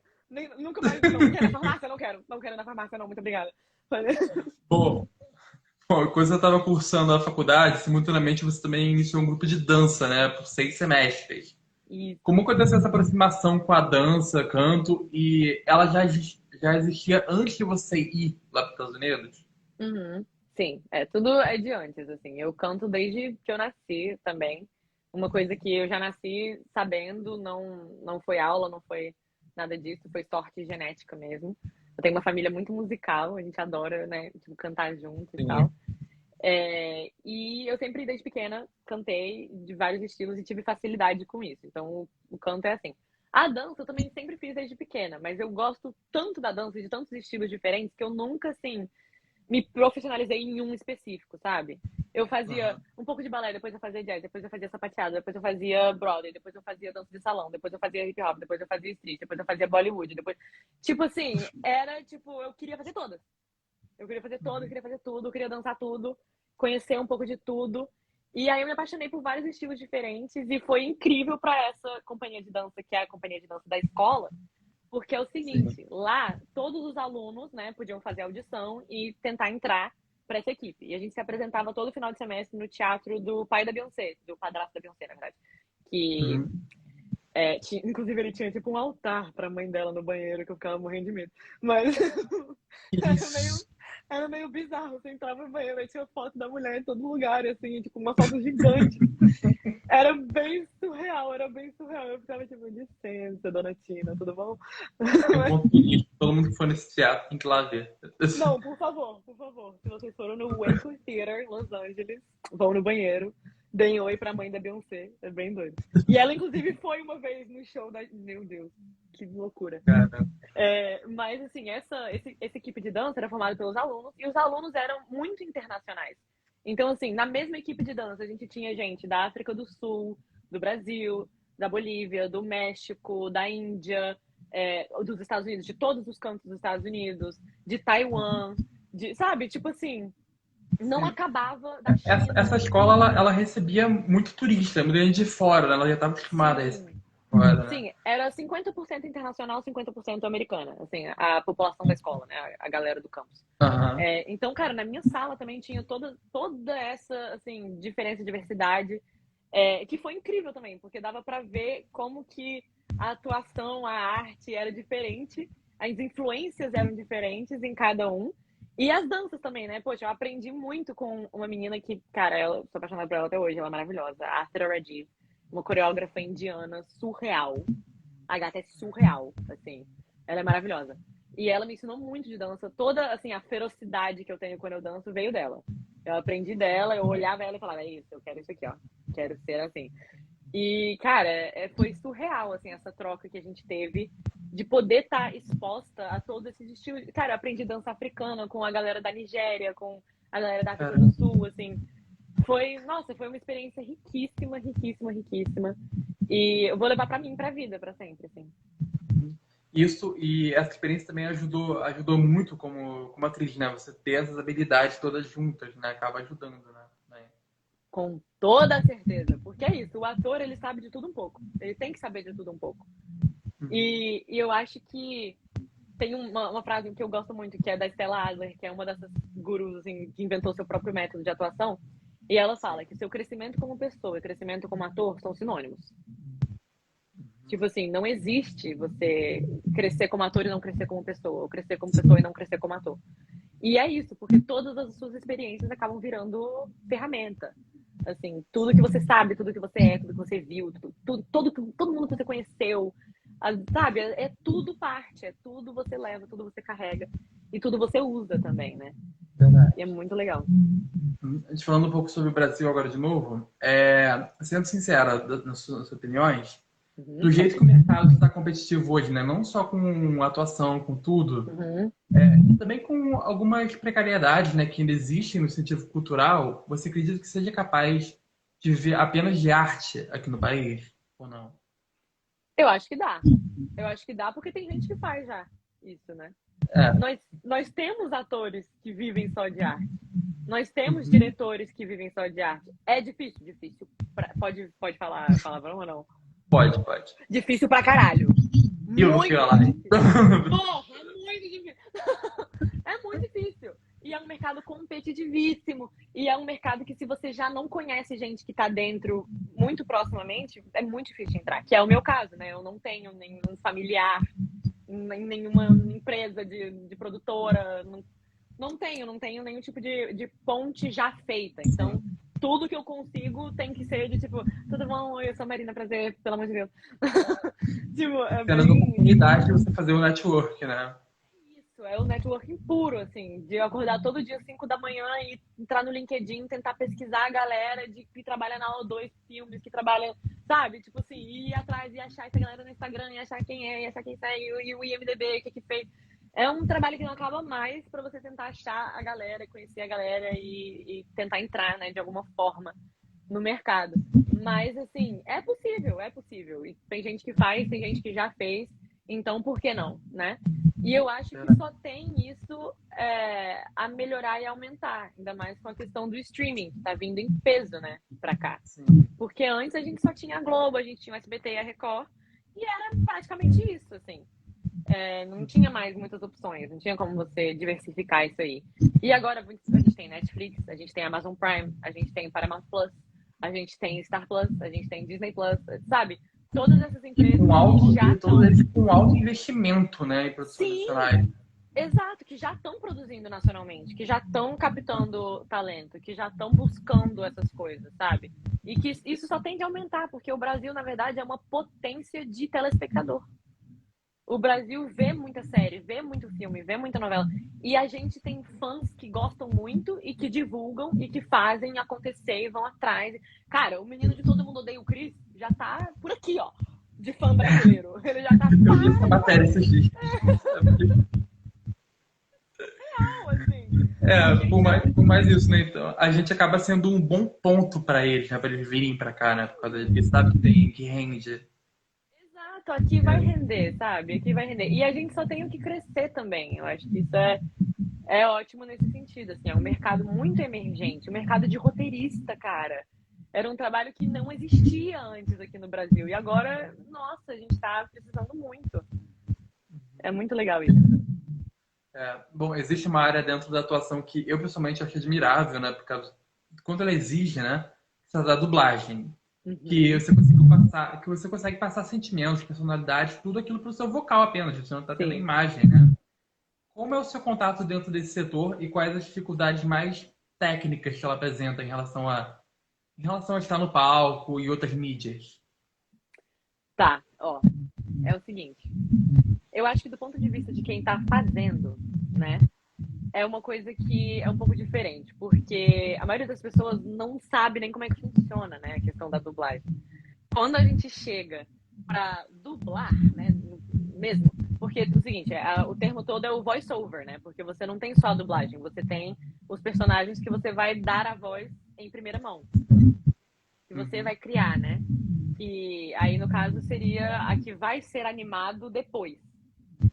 Nunca mais. Não, quer ir na farmácia? Não quero. Não quero ir na farmácia, não. Muito obrigada. Pô, pô, quando você estava cursando a faculdade, simultaneamente você também iniciou um grupo de dança, né? Por 6 semestres. Como Isso. aconteceu essa aproximação com a dança, canto, e ela já existia antes de você ir lá para os Estados Unidos? Uhum. Sim, tudo é de antes, assim. Eu canto desde que eu nasci também. Uma coisa que eu já nasci sabendo, não foi aula, não foi nada disso, foi sorte genética mesmo. Eu tenho uma família muito musical, a gente adora, né, tipo, cantar junto e tal. Sim. E eu sempre, desde pequena, cantei de vários estilos e tive facilidade com isso. Então, o canto é assim. A dança eu também sempre fiz desde pequena, mas eu gosto tanto da dança, de tantos estilos diferentes, que eu nunca, assim, me profissionalizei em um específico, sabe? Eu fazia Aham. um pouco de balé, depois eu fazia jazz, depois eu fazia sapateado, depois eu fazia Broadway, depois eu fazia dança de salão, depois eu fazia hip hop, depois eu fazia street, depois eu fazia Bollywood, depois. Tipo assim, era tipo, eu queria fazer todas. Eu queria fazer todas, eu queria fazer tudo, eu queria dançar tudo, conhecer um pouco de tudo. E aí eu me apaixonei por vários estilos diferentes e foi incrível para essa companhia de dança, que é a companhia de dança da escola, porque é o Sim. seguinte, lá todos os alunos, né, podiam fazer audição e tentar entrar para essa equipe. E a gente se apresentava todo final de semestre no teatro do pai da Beyoncé, do padrasto da Beyoncé, na verdade. Que, Uhum. inclusive, ele tinha tipo um altar para a mãe dela no banheiro, que eu ficava morrendo de medo. Mas era meio, Isso. era meio bizarro. Você entrava no banheiro e tinha foto da mulher em todo lugar, assim, tipo, uma foto gigante. Era bem surreal, era bem surreal. Eu ficava tipo, licença, dona Tina, tudo bom? Tem um ponto turístico, todo mundo que for nesse teatro tem que ir lá ver. Não, por favor, por favor. Se vocês foram no Waco Theater, Los Angeles, vão no banheiro, deem oi pra mãe da Beyoncé. É bem doido. E ela, inclusive, foi uma vez no show da. Meu Deus, que loucura. Cara, Mas, assim, essa equipe de dança era formada pelos alunos, e os alunos eram muito internacionais. Então, assim, na mesma equipe de dança, a gente tinha gente da África do Sul, do Brasil, da Bolívia, do México, da Índia, dos Estados Unidos, de todos os cantos dos Estados Unidos, de Taiwan, sabe? Tipo assim, não sim. acabava da Essa China. escola, ela recebia muito turista, muita gente de fora, né? Ela já estava acostumada a Sim, receber. Fora, né? Sim, era 50% internacional, 50% americana, assim, a população da escola, né? A galera do campus. Aham. Então, cara, na minha sala também tinha toda essa, assim, diferença, diversidade, que foi incrível também, porque dava pra ver como que a atuação, a arte era diferente, as influências eram diferentes em cada um, e as danças também, né? Poxa, eu aprendi muito com uma menina que, cara, eu sou apaixonada por ela até hoje, ela é maravilhosa, a Arthur Rajiv, uma coreógrafa indiana surreal. A gata é surreal, assim. Ela é maravilhosa. E ela me ensinou muito de dança. Toda, assim, a ferocidade que eu tenho quando eu danço veio dela. Eu aprendi dela, eu olhava ela e falava, é isso, eu quero isso aqui, ó. Quero ser assim. E, cara, foi surreal, assim, essa troca que a gente teve de poder estar exposta a todos esses estilos. Cara, eu aprendi dança africana com a galera da Nigéria, com a galera da África do Caramba. Sul, assim. Nossa, foi uma experiência riquíssima, riquíssima, riquíssima. E eu vou levar pra mim, pra vida, pra sempre, assim. Isso, e essa experiência também ajudou muito como atriz, né? Você ter essas habilidades todas juntas, né? Acaba ajudando, né? Com toda a certeza. Porque é isso, o ator, ele sabe de tudo um pouco. Ele tem que saber de tudo um pouco. E eu acho que tem uma frase que eu gosto muito, que é da Stella Adler, que é uma dessas gurus, assim, que inventou seu próprio método de atuação. E ela fala que seu crescimento como pessoa e crescimento como ator são sinônimos. Tipo assim, não existe você crescer como ator e não crescer como pessoa, ou crescer como pessoa e não crescer como ator. E é isso, porque todas as suas experiências acabam virando ferramenta. Assim, tudo que você sabe, tudo que você é, tudo que você viu, todo mundo que você conheceu, sabe? É tudo parte, é tudo você leva, tudo você carrega e tudo você usa também, né? Verdade. E é muito legal. A gente falando um pouco sobre o Brasil agora de novo, sendo sincera nas suas opiniões, do jeito que o mercado está competitivo hoje, né? Não só com atuação, com tudo, Uhum. também com algumas precariedades, né, que ainda existem no sentido cultural, você acredita que seja capaz de viver apenas de arte aqui no país? Ou não? Eu acho que dá. Eu acho que dá porque tem gente que faz já isso, né? É. Nós temos atores que vivem só de arte. Nós temos diretores que vivem só de arte. É difícil, difícil. Pode falar palavrão ou não? Pode. Difícil pra caralho. Eu não fui lá. Difícil. Porra, é muito difícil. É muito difícil. E é um mercado competitivíssimo. E é um mercado que, se você já não conhece gente que tá dentro muito proximamente, é muito difícil de entrar. Que é o meu caso, né? Eu não tenho nenhum familiar em nenhuma empresa de produtora. Não tenho nenhum tipo de ponte já feita. Então, tudo que eu consigo tem que ser de tipo, tudo bom, eu sou a Marina, prazer, pelo amor de Deus. Tipo, Tendo a oportunidade de você fazer o network, né? Isso, é o networking puro, assim, de acordar todo dia às 5 da manhã e entrar no LinkedIn, tentar pesquisar a galera que trabalha na O2 Filmes, que trabalha, sabe? Tipo assim, ir atrás e achar essa galera no Instagram, e achar quem é, e achar quem segue, e o IMDB, o que fez. É um trabalho que não acaba mais para você tentar achar a galera, conhecer a galera e tentar entrar, né, de alguma forma no mercado. Mas, assim, é possível. E tem gente que faz, tem gente que já fez, então por que não, né? E eu acho que só tem isso a melhorar e aumentar, ainda mais com a questão do streaming, que tá vindo em peso, né, pra cá. Sim. Porque antes a gente só tinha a Globo, a gente tinha o SBT e a Record, e era praticamente isso, assim. Não tinha mais muitas opções, não tinha como você diversificar isso aí. E agora a gente tem Netflix, a gente tem Amazon Prime, a gente tem Paramount Plus, a gente tem Star Plus, a gente tem Disney Plus, sabe? Todas essas empresas todos eles com alto investimento, né, em produções nacionais. Exato, que já estão produzindo nacionalmente, que já estão captando talento, que já estão buscando essas coisas, sabe? E que isso só tende a aumentar, porque o Brasil, na verdade, é uma potência de telespectador. O Brasil vê muita série, vê muito filme, vê muita novela. E a gente tem fãs que gostam muito e que divulgam e que fazem acontecer e vão atrás. Cara, o menino de Todo Mundo Odeia o Chris já tá por aqui, ó, de fã brasileiro. Ele já tá... Eu vi essa matéria esses dias. Real, assim. Por mais isso, né? Então, a gente acaba sendo um bom ponto pra eles, né? Pra eles virem pra cá, né? Por causa disso, sabe que rende. Exato, aqui vai render, sabe? Aqui vai render. E a gente só tem o que crescer também. Eu acho que isso é ótimo nesse sentido, assim. É um mercado muito emergente. O mercado de roteirista, cara. Era um trabalho que não existia antes aqui no Brasil. E agora, nossa, a gente tá precisando muito. É muito legal isso. Bom, existe uma área dentro da atuação que eu pessoalmente acho admirável, né? Por causa quanto ela exige, né? Essa da dublagem. Que você consegue passar sentimentos, personalidade, tudo aquilo pro seu vocal apenas, você não tá tendo a imagem, né? Como é o seu contato dentro desse setor e quais as dificuldades mais técnicas que ela apresenta em relação a estar no palco e outras mídias? Tá, ó. É o seguinte. Eu acho que do ponto de vista de quem tá fazendo, né? É uma coisa que é um pouco diferente, porque a maioria das pessoas não sabe nem como é que funciona, né, a questão da dublagem. Quando a gente chega pra dublar, né, mesmo, porque é o seguinte, o termo todo é o voice over, né, porque você não tem só a dublagem, você tem os personagens que você vai dar a voz em primeira mão, que você vai criar, né, e aí no caso seria a que vai ser animado depois.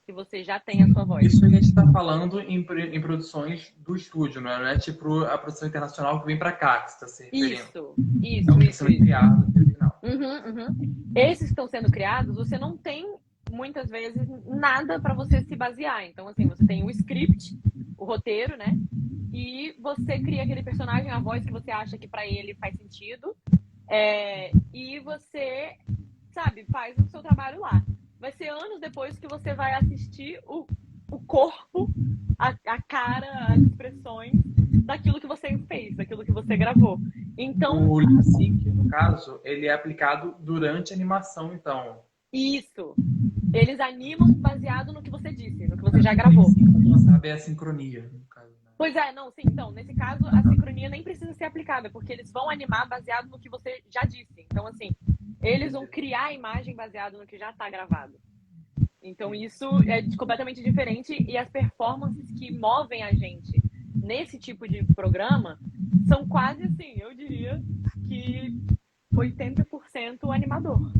Que você já tem a sua voz. Isso a gente está falando em produções do estúdio, não é tipo a produção internacional que vem para cá, que você está se referindo. Isso. É o que está sendo criado no final. Esses que estão sendo criados, você não tem, muitas vezes, nada para você se basear. Então, assim, você tem o script, o roteiro, né? E você cria aquele personagem, a voz que você acha que para ele faz sentido. E você, sabe, faz o seu trabalho lá. Vai ser anos depois que você vai assistir o corpo, a cara, as expressões daquilo que você fez, daquilo que você gravou. Então, o lip sync, no caso, ele é aplicado durante a animação, então. Isso. Eles animam baseado no que você disse, no que você já gravou. Não sabe é a sincronia, no caso. Né? Pois é, não, sim. Então, nesse caso, a sincronia nem precisa ser aplicada, porque eles vão animar baseado no que você já disse. Então, assim, eles vão criar a imagem baseado no que já está gravado. Então, isso é completamente diferente e as performances que movem a gente nesse tipo de programa são quase assim, eu diria que 80% animador.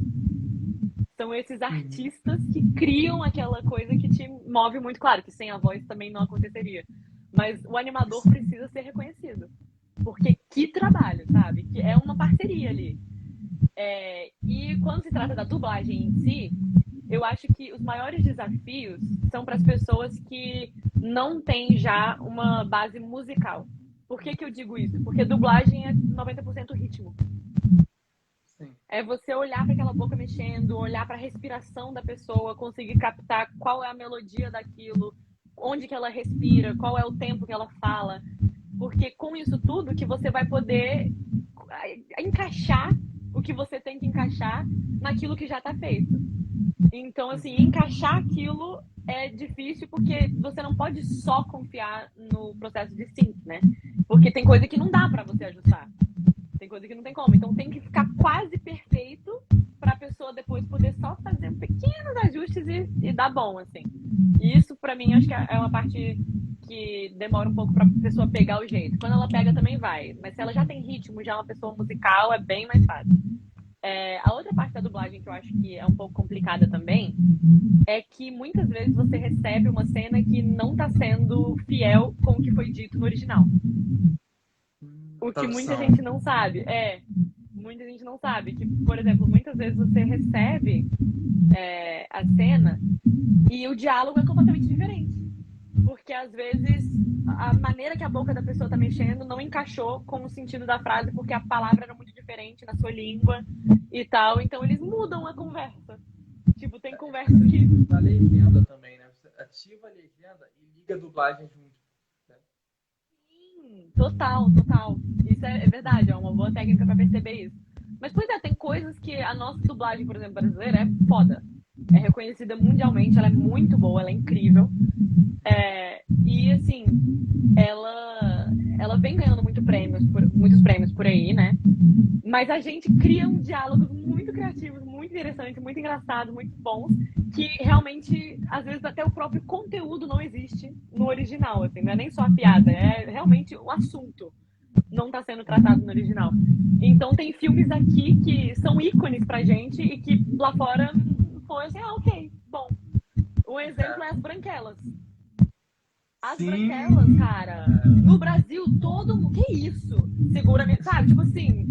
São esses artistas que criam aquela coisa que te move muito. Claro que sem a voz também não aconteceria. Mas o animador precisa ser reconhecido. Porque que trabalho, sabe? Que é uma parceria ali. E quando se trata da dublagem em si, eu acho que os maiores desafios são para as pessoas que não têm já uma base musical. Por que eu digo isso? Porque dublagem é 90% ritmo. Sim. É você olhar para aquela boca mexendo, olhar para a respiração da pessoa, conseguir captar qual é a melodia daquilo, onde que ela respira, qual é o tempo que ela fala. Porque com isso tudo que você vai poder encaixar o que você tem que encaixar naquilo que já está feito. Então, assim, encaixar aquilo é difícil porque você não pode só confiar no processo de sync, né? Porque tem coisa que não dá pra você ajustar. Tem coisa que não tem como. Então, tem que ficar quase perfeito pra pessoa depois poder só fazer pequenos ajustes e dar bom, assim. E isso, pra mim, acho que é uma parte que demora um pouco pra pessoa pegar o jeito. Quando ela pega, também vai. Mas se ela já tem ritmo, já é uma pessoa musical, é bem mais fácil. A outra parte da dublagem que eu acho que é um pouco complicada também é que muitas vezes você recebe uma cena que não está sendo fiel com o que foi dito no original. O que muita gente não sabe. Muita gente não sabe. Que, por exemplo, muitas vezes você recebe a cena e o diálogo é completamente diferente. Porque às vezes a maneira que a boca da pessoa tá mexendo não encaixou com o sentido da frase, porque a palavra era muito diferente na sua língua e tal. Então eles mudam a conversa. Tipo, tem conversas que... A legenda também, né? Você ativa a legenda e liga a dublagem junto. Né? Sim, total. Isso é verdade, é uma boa técnica pra perceber isso. Mas, pois tem coisas que a nossa dublagem, por exemplo, brasileira é foda. É reconhecida mundialmente, ela é muito boa, ela é incrível. E, assim, ela vem ganhando muitos prêmios por aí, né? Mas a gente cria um diálogos muito criativos, muito interessantes, muito engraçados, muito bons, que realmente, às vezes, até o próprio conteúdo não existe no original, assim, não é nem só a piada, é realmente o assunto não está sendo tratado no original. Então tem filmes aqui que são ícones pra gente e que lá fora foi assim, ok, bom. Um exemplo é As Branquelas. As branquelas, Sim. cara, no Brasil, todo mundo. Que isso? Seguramente, sabe? Tipo assim,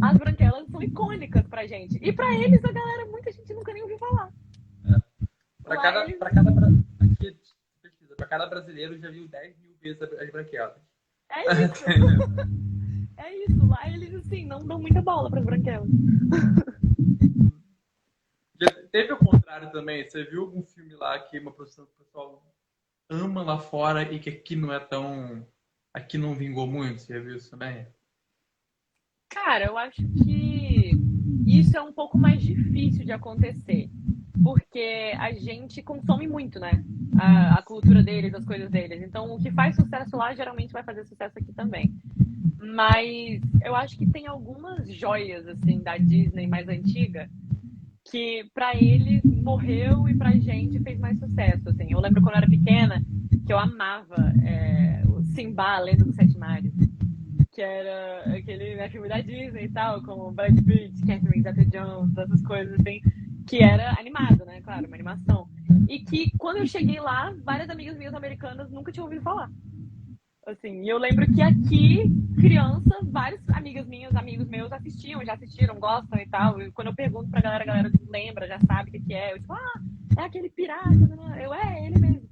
as branquelas são icônicas pra gente. E pra eles, a galera, muita gente nunca nem ouviu falar. Pra Lá cada, eles. pra cada, aqui, pesquisa, pra cada brasileiro já viu 10 mil vezes as branquelas. É isso. É isso. Lá eles, assim, não dão muita bola pras branquelas. Já teve o contrário também. Você viu algum filme lá que uma produção que o pessoal ama lá fora e que aqui não é tão. Aqui não vingou muito? Você já viu isso também? Cara, eu acho que isso é um pouco mais difícil de acontecer. Porque a gente consome muito, né? A cultura deles, as coisas deles. Então, o que faz sucesso lá geralmente vai fazer sucesso aqui também. Mas eu acho que tem algumas joias, assim, da Disney mais antiga que pra eles morreu e pra gente fez mais sucesso, assim. Eu lembro quando eu era pequena que eu amava o Simba, a Lenda dos Sete Mares, que era aquele, né, filme da Disney e tal, com Brad Pitt, Catherine Zeta-Jones, essas coisas assim, que era animado, né? Claro, uma animação. E que quando eu cheguei lá, várias amigas minhas americanas nunca tinham ouvido falar. Assim, e eu lembro que aqui, criança, várias amigas minhas, amigos meus assistiam, já assistiram, gostam e tal. E quando eu pergunto pra galera, a galera lembra, já sabe o que que é. Eu tipo, é aquele pirata, né? É ele mesmo.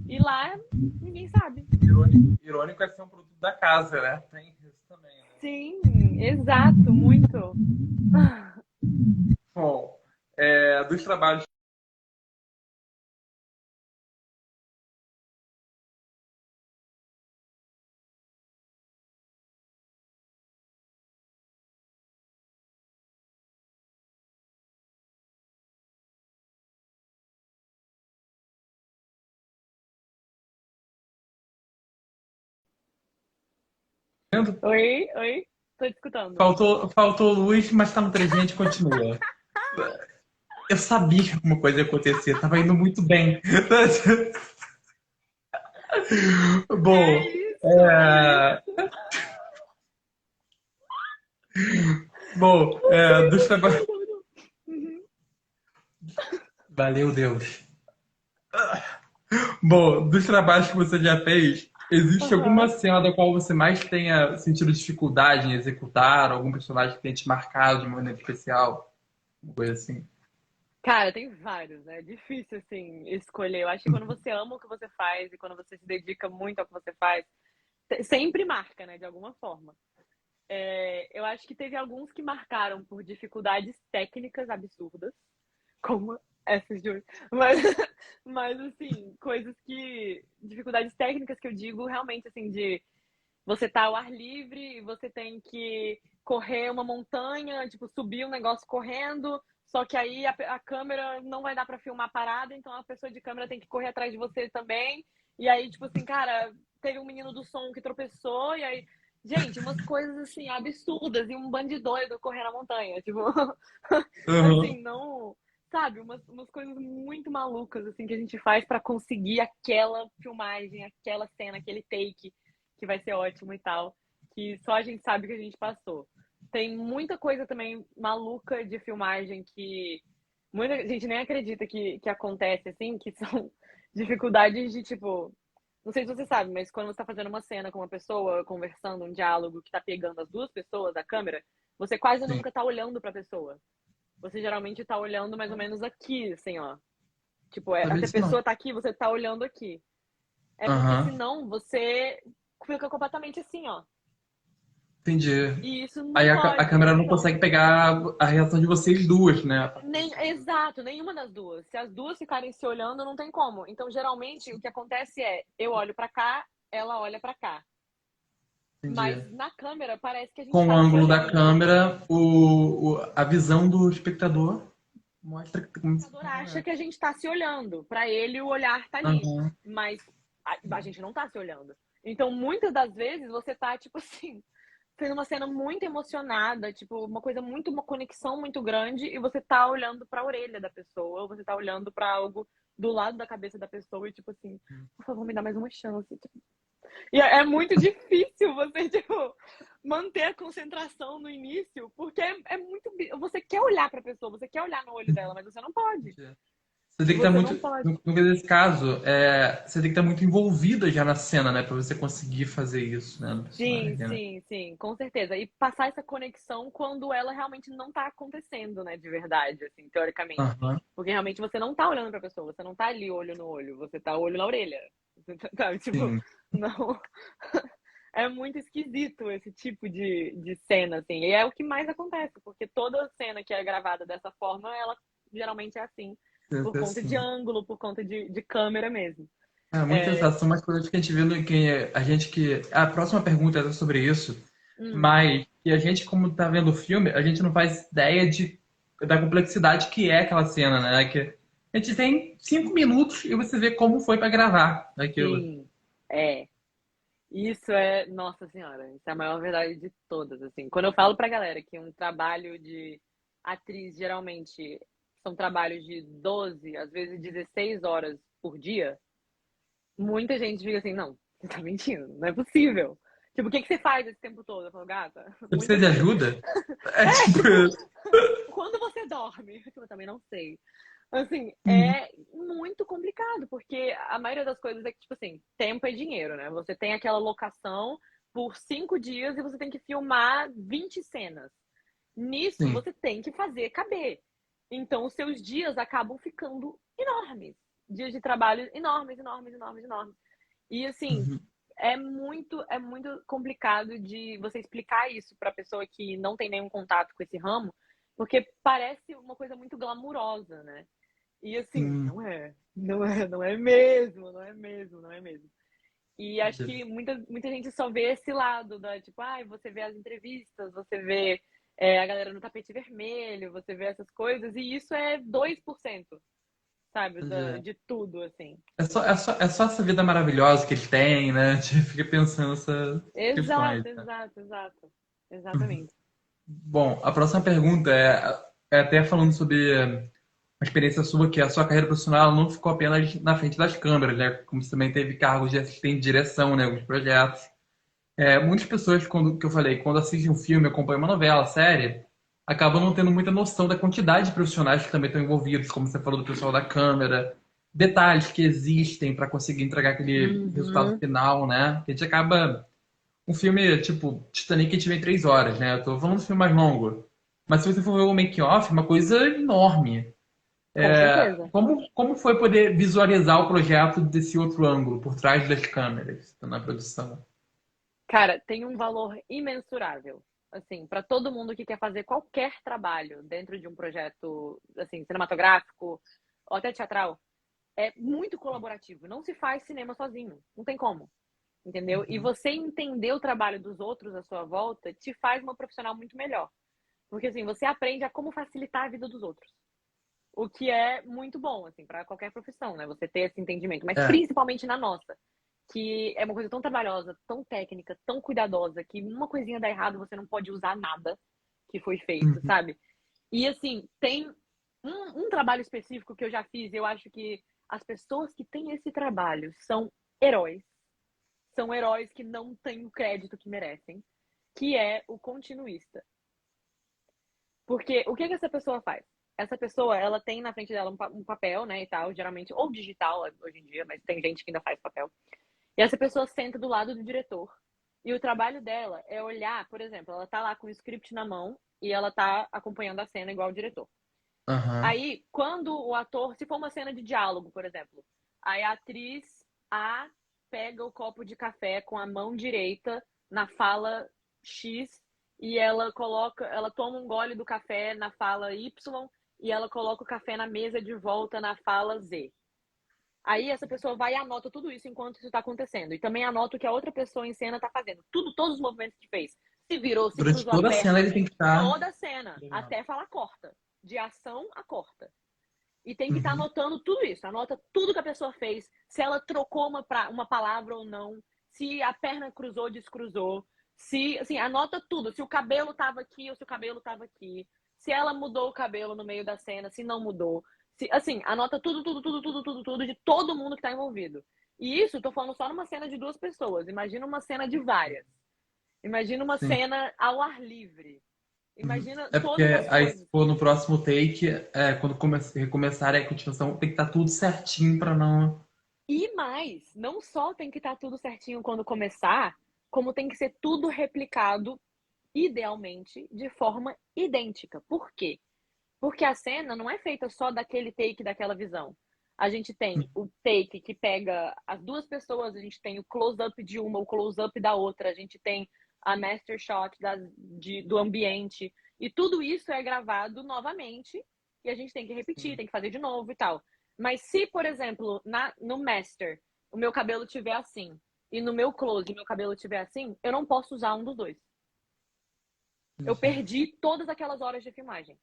E lá, ninguém sabe. Irônico é ser um produto da casa, né? Tem isso também, né? Sim, exato, muito. Bom, dos trabalhos. Oi, oi, tô te escutando. Faltou luz, mas tá no 300 e continua. Eu sabia que alguma coisa ia acontecer, tava indo muito bem. É Bom, isso, é é, isso. bom, Não sei dos por trabalhos. quê. Uhum. Valeu, Deus. Bom, dos trabalhos que você já fez, existe alguma Aham. cena da qual você mais tenha sentido dificuldade em executar? Algum personagem que tenha te marcado de uma maneira especial? Uma coisa assim. Cara, tem vários, né? É difícil, assim, escolher. Eu acho que quando você ama o que você faz e quando você se dedica muito ao que você faz, sempre marca, né? De alguma forma. Eu acho que teve alguns que marcaram por dificuldades técnicas absurdas, como essas de hoje. Mas, mas, assim, coisas que. Dificuldades técnicas que eu digo realmente, assim, de você tá ao ar livre e você tem que correr uma montanha, tipo, subir um negócio correndo, só que aí a câmera não vai dar pra filmar a parada, então a pessoa de câmera tem que correr atrás de você também. E aí, tipo assim, cara, teve um menino do som que tropeçou, e aí, gente, umas coisas assim, absurdas, e um bando de doido correndo na montanha. Tipo, Uhum. assim, não. Sabe, umas coisas muito malucas, assim, que a gente faz pra conseguir aquela filmagem, aquela cena, aquele take que vai ser ótimo e tal, que só a gente sabe que a gente passou. Tem muita coisa também maluca de filmagem que muita gente nem acredita que acontece, assim, que são dificuldades de, tipo, não sei se você sabe, mas quando você tá fazendo uma cena com uma pessoa, conversando, um diálogo que tá pegando as duas pessoas, a câmera, você quase Sim. nunca tá olhando pra pessoa. Você geralmente tá olhando mais ou menos aqui, assim, ó. Tipo, Sabia se a disso não. pessoa tá aqui, você tá olhando aqui. É porque Aham. senão você fica completamente assim, ó. Entendi. E isso não Aí a pode. câmera não Então, consegue pegar a reação de vocês duas, né? exato, nenhuma das duas. Se as duas ficarem se olhando, não tem como. Então, geralmente, o que acontece é, eu olho pra cá, ela olha pra cá. Entendi. Mas na câmera parece que a gente Com o tá se ângulo da olhando. câmera, a visão do espectador mostra que como se O espectador acha que a gente tá se olhando. Pra ele, o olhar tá ali. Aham. Mas a gente não tá se olhando. Então, muitas das vezes, você tá, tipo assim, fez uma cena muito emocionada, tipo, uma conexão muito grande, e você tá olhando pra orelha da pessoa, ou você tá olhando pra algo do lado da cabeça da pessoa e, tipo assim, por favor, me dá mais uma chance. Tipo. E é muito difícil você, tipo, manter a concentração no início, porque é muito. Você quer olhar pra pessoa, você quer olhar no olho dela, mas você não pode. Entendi. Você E tem que estar você muito, não pode. nesse caso, você tem que estar muito envolvida já na cena, né? Pra você conseguir fazer isso, né? No Sim, personagem, né? sim, sim, com certeza. E passar essa conexão quando ela realmente não tá acontecendo, né, de verdade, assim, teoricamente. Aham, Porque realmente você não tá olhando pra pessoa, você não tá ali olho no olho, você tá olho na orelha. Você tá, tipo, sim, não. É muito esquisito esse tipo de cena, assim. E é o que mais acontece, porque toda cena que é gravada dessa forma, ela geralmente é assim, por sempre conta de assim. ângulo, por conta de câmera mesmo. É muito É, exato. São umas coisas que a gente vê no que a gente que. A próxima pergunta é sobre isso, hum, mas que a gente, como tá vendo o filme, a gente não faz ideia da complexidade que é aquela cena, né? Que a gente tem 5 minutos e você vê como foi para gravar aquilo. sim, é. Isso é, nossa senhora, isso é a maior verdade de todas, assim. Quando eu falo pra galera que um trabalho de atriz geralmente são trabalhos de 12 às vezes 16 horas por dia, muita gente fica assim, não, você tá mentindo, não é possível. Tipo, o que que você faz esse tempo todo? Eu falo, gata, Você precisa muita de coisa. ajuda? É É, tipo. tipo, quando você dorme? Eu também não sei. Assim, é muito complicado, porque a maioria das coisas é que, tipo assim, tempo é dinheiro, né? Você tem aquela locação por 5 dias e você tem que filmar 20 cenas. Nisso, Sim. você tem que fazer caber. Então, os seus dias acabam ficando enormes. Dias de trabalho enormes, enormes, enormes, enormes. E, assim, Uhum. é muito complicado de você explicar isso para pessoa que não tem nenhum contato com esse ramo, porque parece uma coisa muito glamurosa, né? E assim, Sim. não é, não é, não é mesmo, não é mesmo, não é mesmo. E acho que muita gente só vê esse lado da, tipo, ai, você vê as entrevistas, você vê a galera no tapete vermelho, você vê essas coisas, e isso é 2%, sabe, Pois é. de tudo, assim. É só essa vida maravilhosa que ele tem, né? A gente fica pensando nessas questões, Exato, né? exato, exato. Exatamente. Bom, a próxima pergunta é até falando sobre a experiência sua, que a sua carreira profissional não ficou apenas na frente das câmeras, né? Como você também teve cargos de assistente de direção, né? Alguns projetos. Muitas pessoas, que eu falei, quando assistem um filme, acompanham uma novela, série, acabam não tendo muita noção da quantidade de profissionais que também estão envolvidos, como você falou do pessoal da câmera, detalhes que existem para conseguir entregar aquele resultado Uhum. final, né? Que a gente acaba. Um filme tipo Titanic, a gente vê em 3 horas, né? Eu tô falando de um filme mais longo. Mas se você for ver o make-off, é uma coisa enorme. Com certeza. Como foi poder visualizar o projeto desse outro ângulo, por trás das câmeras, na produção? Cara, tem um valor imensurável, assim, para todo mundo que quer fazer qualquer trabalho dentro de um projeto, assim, cinematográfico ou até teatral. É muito colaborativo. Não se faz cinema sozinho. Não tem como. Entendeu? E Uhum. você entender o trabalho dos outros à sua volta te faz uma profissional muito melhor. Porque assim, você aprende a como facilitar a vida dos outros. O que é muito bom, assim, para qualquer profissão, né? Você ter esse entendimento. Mas É. principalmente na nossa, que é uma coisa tão trabalhosa, tão técnica, tão cuidadosa, que uma coisinha dá errado, você não pode usar nada que foi feito, Uhum. sabe? E assim, tem um trabalho específico que eu já fiz, e eu acho que as pessoas que têm esse trabalho heróis. São heróis que não têm o crédito que merecem, que é o continuista. Porque o que que essa pessoa faz? Essa pessoa, ela tem na frente dela um papel, né, e tal, geralmente, ou digital hoje em dia, mas tem gente que ainda faz papel. E essa pessoa senta do lado do diretor. E o trabalho dela é olhar, por exemplo, ela tá lá com o script na mão e ela tá acompanhando a cena igual o diretor. Aham. Aí, quando o ator, se for uma cena de diálogo, por exemplo, aí a atriz A pega o copo de café com a mão direita na fala X e ela toma um gole do café na fala Y e ela coloca o café na mesa de volta na fala Z. Aí essa pessoa vai e anota tudo isso enquanto isso está acontecendo. E também anota o que a outra pessoa em cena está fazendo. Tudo, todos os movimentos que fez. Se virou, se Durante cruzou a toda a cena perna, ele tem que estar. toda a cena, até falar corta. De ação a corta. E tem que estar Uhum. anotando tudo isso. Anota tudo que a pessoa fez, se ela trocou uma palavra ou não, se a perna cruzou, descruzou, se, assim, anota tudo. Se o cabelo estava aqui ou se o cabelo estava aqui, se ela mudou o cabelo no meio da cena, se não mudou. Se, assim, anota tudo, tudo, tudo, tudo, tudo, tudo de todo mundo que está envolvido. E isso, tô falando só numa cena de 2 pessoas. Imagina uma cena de várias. Imagina uma Sim. cena ao ar livre. Imagina É porque todas as aí, se coisas. for no próximo take, quando recomeçar a continuação, tem que estar tudo certinho pra não. E mais, não só tem que estar tudo certinho quando começar, como tem que ser tudo replicado, idealmente, de forma idêntica. Por quê? Porque a cena não é feita só daquele take, daquela visão. A gente tem o take que pega as duas pessoas, a gente tem o close-up de uma, o close-up da outra, a gente tem a master shot do ambiente. E tudo isso é gravado novamente e a gente tem que repetir, tem que fazer de novo e tal. Mas se, por exemplo, no master, o meu cabelo tiver assim e no meu close o meu cabelo tiver assim, eu não posso usar um dos dois. Eu perdi todas aquelas horas de filmagem.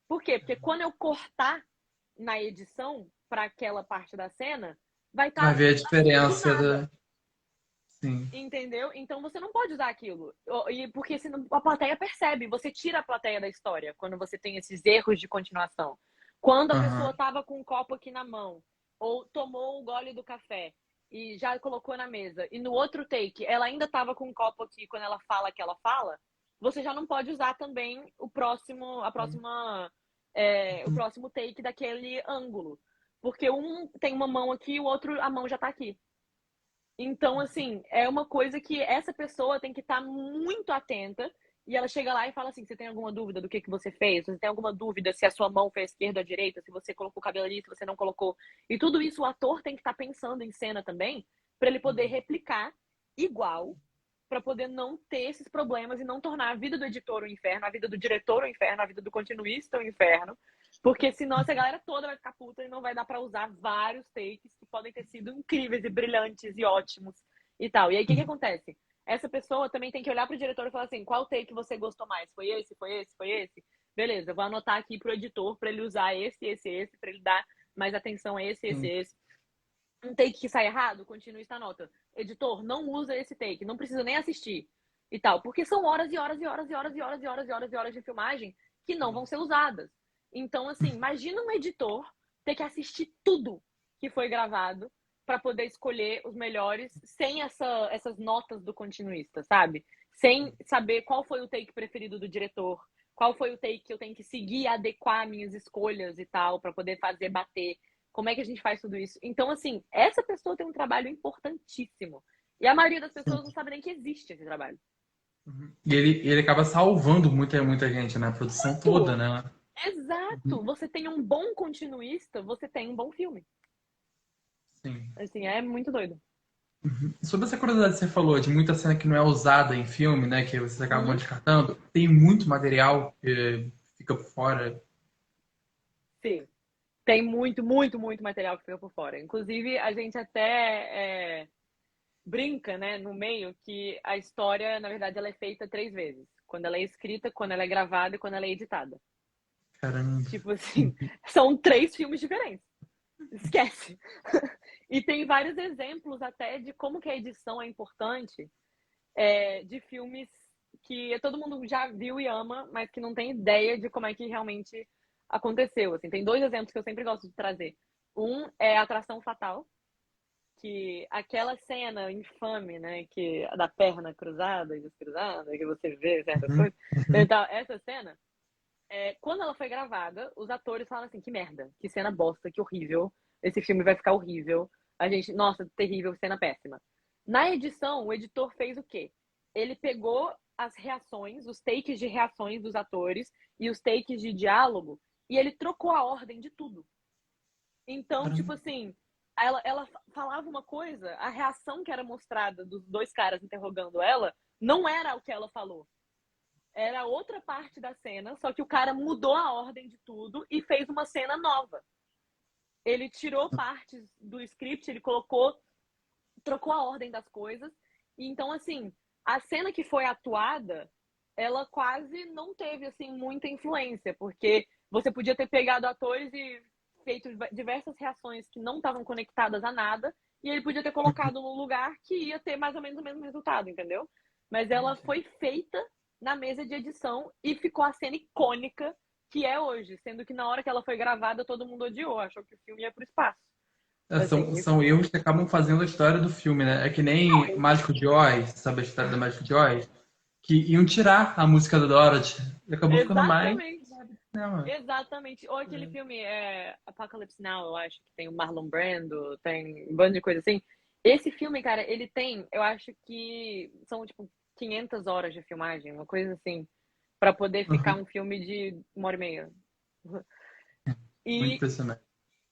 Por quê? Porque quando eu cortar na edição para aquela parte da cena, vai Vai estar ver a assim do diferença nada. Sim. Entendeu? Então você não pode usar aquilo. E porque senão a plateia percebe, você tira a plateia da história quando você tem esses erros de continuação. Quando a pessoa Aham. tava com um copo aqui na mão, ou tomou um gole do café e já colocou na mesa, e no outro take ela ainda tava com um copo aqui quando ela fala que ela fala, você já não pode usar também o próximo take daquele ângulo. Porque um tem uma mão aqui, o outro, a mão já tá aqui. Então, assim, é uma coisa que essa pessoa tem que estar muito atenta e ela chega lá e fala assim: você tem alguma dúvida do que você fez? Você tem alguma dúvida se a sua mão foi à esquerda ou à direita? Se você colocou o cabelo ali, se você não colocou? E tudo isso o ator tem que estar pensando em cena também, para ele poder replicar igual, para poder não ter esses problemas e não tornar a vida do editor um inferno, a vida do diretor um inferno, a vida do continuista um inferno. Porque senão essa galera toda vai ficar puta e não vai dar pra usar vários takes que podem ter sido incríveis e brilhantes e ótimos e tal. E aí o que acontece? Essa pessoa também tem que olhar pro diretor e falar assim: qual take você gostou mais? Foi esse? Foi esse? Foi esse? Beleza, eu vou anotar aqui pro editor pra ele usar esse, pra ele dar mais atenção a esse. Um take que sai errado, continua esta nota. Editor, não usa esse take, não precisa nem assistir e tal. Porque são horas e horas e horas e horas e horas e horas e horas e horas de filmagem que não vão ser usadas. Então, assim, imagina um editor ter que assistir tudo que foi gravado para poder escolher os melhores sem essas notas do continuista, sabe? Sem saber qual foi o take preferido do diretor, qual foi o take que eu tenho que seguir, adequar minhas escolhas e tal, para poder fazer bater. Como é que a gente faz tudo isso? Então, assim, essa pessoa tem um trabalho importantíssimo. E a maioria das pessoas não sabe nem que existe esse trabalho. E ele acaba salvando muita gente, né? A produção toda, Muito! né? Exato! Você tem um bom continuista, você tem um bom filme. Sim. Assim, é muito doido. Sobre essa curiosidade que você falou, de muita cena que não é usada em filme, né? Que vocês acabam Uhum. descartando, tem muito material que fica por fora. Sim. Tem muito, muito, muito material que fica por fora. Inclusive, a gente até brinca, né, no meio, que a história, na verdade, ela é feita 3 vezes. Quando ela é escrita, quando ela é gravada e quando ela é editada. Caramba. Tipo assim, são 3 filmes diferentes. Esquece. E tem vários exemplos até de como que a edição é importante de filmes que todo mundo já viu e ama, mas que não tem ideia de como é que realmente aconteceu. Assim, tem 2 exemplos que eu sempre gosto de trazer. Um é Atração Fatal, que aquela cena infame, né, que da perna cruzada e descruzada, que você vê certas Uhum. coisas. Então, essa cena, quando ela foi gravada, os atores falaram assim: que merda, que cena bosta, que horrível, esse filme vai ficar horrível. A gente, nossa, terrível, cena péssima. Na edição, o editor fez o quê? Ele pegou as reações, os takes de reações dos atores e os takes de diálogo, e ele trocou a ordem de tudo. Então, tipo Caramba. assim, ela falava uma coisa, a reação que era mostrada dos 2 caras interrogando ela não era o que ela falou. Era outra parte da cena, só que o cara mudou a ordem de tudo e fez uma cena nova. Ele tirou partes do script, ele trocou a ordem das coisas. E então, assim, a cena que foi atuada, ela quase não teve, assim, muita influência, porque você podia ter pegado atores e feito diversas reações que não estavam conectadas a nada, e ele podia ter colocado num lugar que ia ter mais ou menos o mesmo resultado, entendeu? Mas ela foi feita na mesa de edição e ficou a cena icônica que é hoje, sendo que na hora que ela foi gravada todo mundo odiou, achou que o filme ia pro espaço. São, Assim, são erros que acabam fazendo a história do filme, né? É que nem não, Mágico de Oz, sabe a história do Mágico de Oz? que iam tirar a música da Dorothy. E acabou ficando mais. Exatamente. Cinema. Exatamente. Ou aquele filme Apocalypse Now, eu acho que tem o Marlon Brando, tem um bando de coisa assim. Esse filme, cara, ele tem, eu acho que são tipo 500 horas de filmagem, uma coisa assim, pra poder ficar Uhum. um filme de 1h30. Muito E impressionante.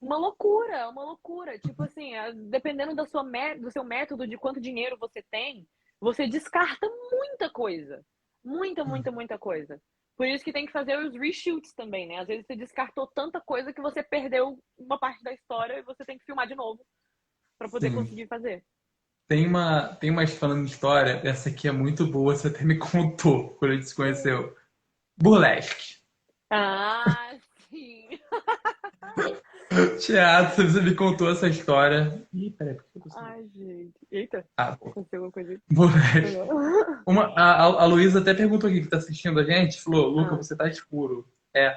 uma loucura. Tipo assim, dependendo do seu método, de quanto dinheiro você tem, você descarta muita coisa. Muita, muita, Uhum. muita coisa. Por isso que tem que fazer os reshoots também, né? Às vezes você descartou tanta coisa que você perdeu uma parte da história e você tem que filmar de novo pra poder Sim. conseguir fazer. Tem uma falando de história, essa aqui é muito boa, você até me contou quando a gente se conheceu. Burlesque. Ah, sim. Teatro, você me contou essa história. Ih, peraí, por que eu tô assim? Ai, gente. Eita, Ah, pô. aconteceu alguma coisa aí. Burlesque. Legal. A Luísa até perguntou aqui que tá assistindo a gente, falou, Luca, Ah, você tá escuro. É,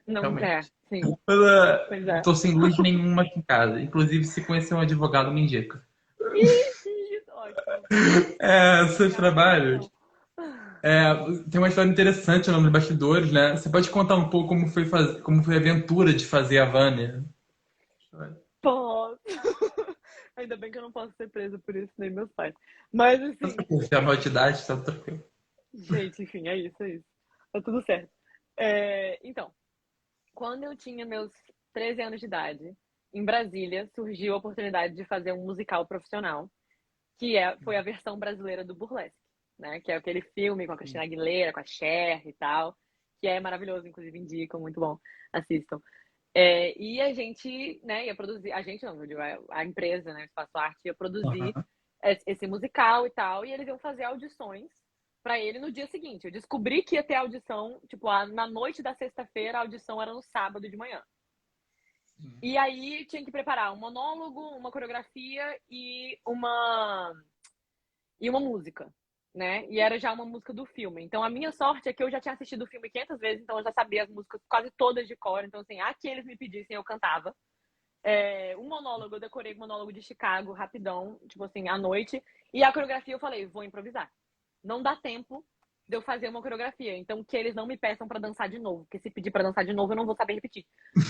não quer. realmente. Sim, Mas, pois é. tô sem luz nenhuma aqui em casa. Inclusive, se conhecer um advogado, me indica. Ih, ótimo. É, seus Indicar uma trabalhos. indicação. É, tem uma história interessante lá nos bastidores, né? Você pode contar um pouco como foi a aventura de fazer a Vânia? Posso. Ainda bem que eu não posso ser presa por isso, nem meus pais. Mas assim, Já a maior de idade, tá tranquilo. gente, enfim, é isso, é isso. Tá tudo certo. Então, quando eu tinha meus 13 anos de idade, em Brasília, surgiu a oportunidade de fazer um musical profissional, foi a versão brasileira do Burlesque, né? Que é aquele filme com a Cristina Aguilera, com a Cher e tal, que é maravilhoso, inclusive indicam, muito bom, assistam. E a gente, né, ia produzir, a gente não, eu digo, a empresa, né, o Espaço Arte, ia produzir Aham. esse musical e tal, e eles iam fazer audições pra ele no dia seguinte. Eu descobri que ia ter audição, tipo, na noite da sexta-feira, a audição era no sábado de manhã. E aí tinha que preparar um monólogo, uma coreografia e uma música, né? E era já uma música do filme. Então a minha sorte é que eu já tinha assistido o filme 500 vezes, então eu já sabia as músicas quase todas de cor. Então, assim, a que eles me pedissem, eu cantava. Um monólogo, eu decorei o monólogo de Chicago, rapidão, tipo assim, à noite. E a coreografia eu falei, vou improvisar. Não dá tempo de eu fazer uma coreografia. Então, que eles não me peçam pra dançar de novo. Porque se pedir pra dançar de novo, eu não vou saber repetir.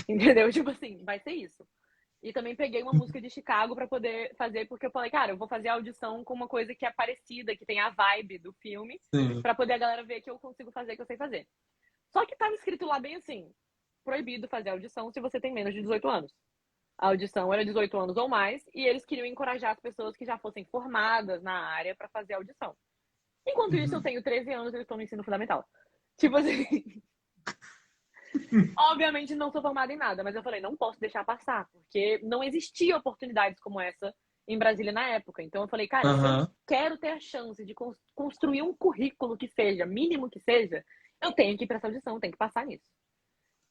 Entendeu? Tipo assim, vai ser isso. E também peguei uma música de Chicago pra poder fazer, porque eu falei, cara, eu vou fazer a audição com uma coisa que é parecida, que tem a vibe do filme, Sim. pra poder a galera ver que eu consigo fazer, que eu sei fazer. Só que tava escrito lá bem assim, proibido fazer audição se você tem menos de 18 anos. A audição era 18 anos ou mais, e eles queriam encorajar as pessoas que já fossem formadas na área pra fazer a audição. Enquanto isso, eu Uhum. tenho 13 anos e eu estou no ensino fundamental. Tipo assim, obviamente não sou formada em nada, mas eu falei, não posso deixar passar, porque não existia oportunidades como essa em Brasília na época. Então eu falei, cara, se eu Aham. quero ter a chance de construir um currículo que seja, mínimo que seja, eu tenho que ir para essa audição, tenho que passar nisso.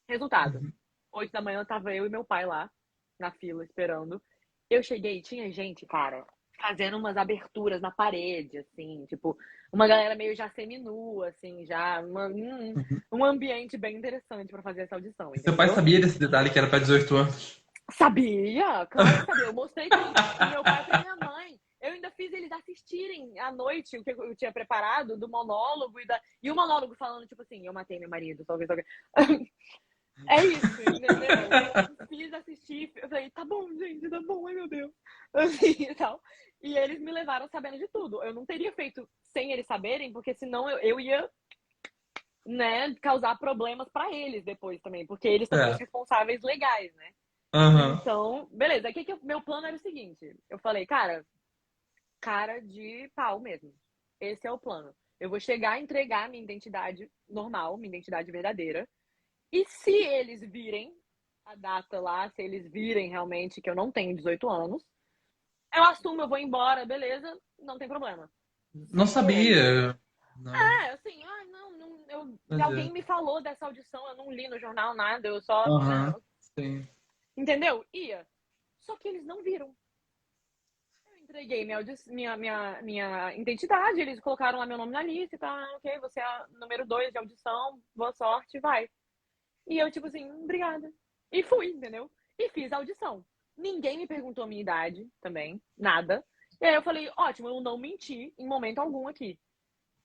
Resultado, Uhum. 8 da manhã tava eu e meu pai lá, na fila, esperando. Eu cheguei, tinha gente, cara, fazendo umas aberturas na parede, assim, tipo, uma galera meio já seminua, assim, já, Uhum. um ambiente bem interessante pra fazer essa audição, E seu pai entendeu? sabia desse detalhe que era pra 18 anos? Sabia, claro que sabia. Eu mostrei tudo pro meu pai e pra minha mãe. Eu ainda fiz eles assistirem à noite o que eu tinha preparado do monólogo e o monólogo falando, tipo assim, eu matei meu marido, talvez alguém. É isso, entendeu? Fiz assistir, eu falei, tá bom, gente, tá bom, ai meu Deus. Assim e tal. E eles me levaram sabendo de tudo. Eu não teria feito sem eles saberem, porque senão eu ia, né, causar problemas pra eles depois também, porque eles são meus É. responsáveis legais, né? Aham. Então, beleza. Aqui que meu plano era o seguinte: eu falei, cara de pau mesmo. Esse é o plano. Eu vou chegar e entregar minha identidade normal, minha identidade verdadeira. E se eles virem a data lá, se eles virem realmente que eu não tenho 18 anos, eu assumo, eu vou embora, beleza, não tem problema. Se Não eles. sabia. Não. Assim, não, Mas é. alguém me falou dessa audição, eu não li no jornal nada, eu só. Aham. Sim. Entendeu? Ia. Só que eles não viram. Eu entreguei minha identidade, eles colocaram lá meu nome na lista e tal, ok, você é número 2 de audição, boa sorte, vai. E eu, tipo assim, obrigada. E fui, entendeu? E fiz a audição. Ninguém me perguntou a minha idade também, nada. E aí eu falei, ótimo, eu não menti em momento algum aqui.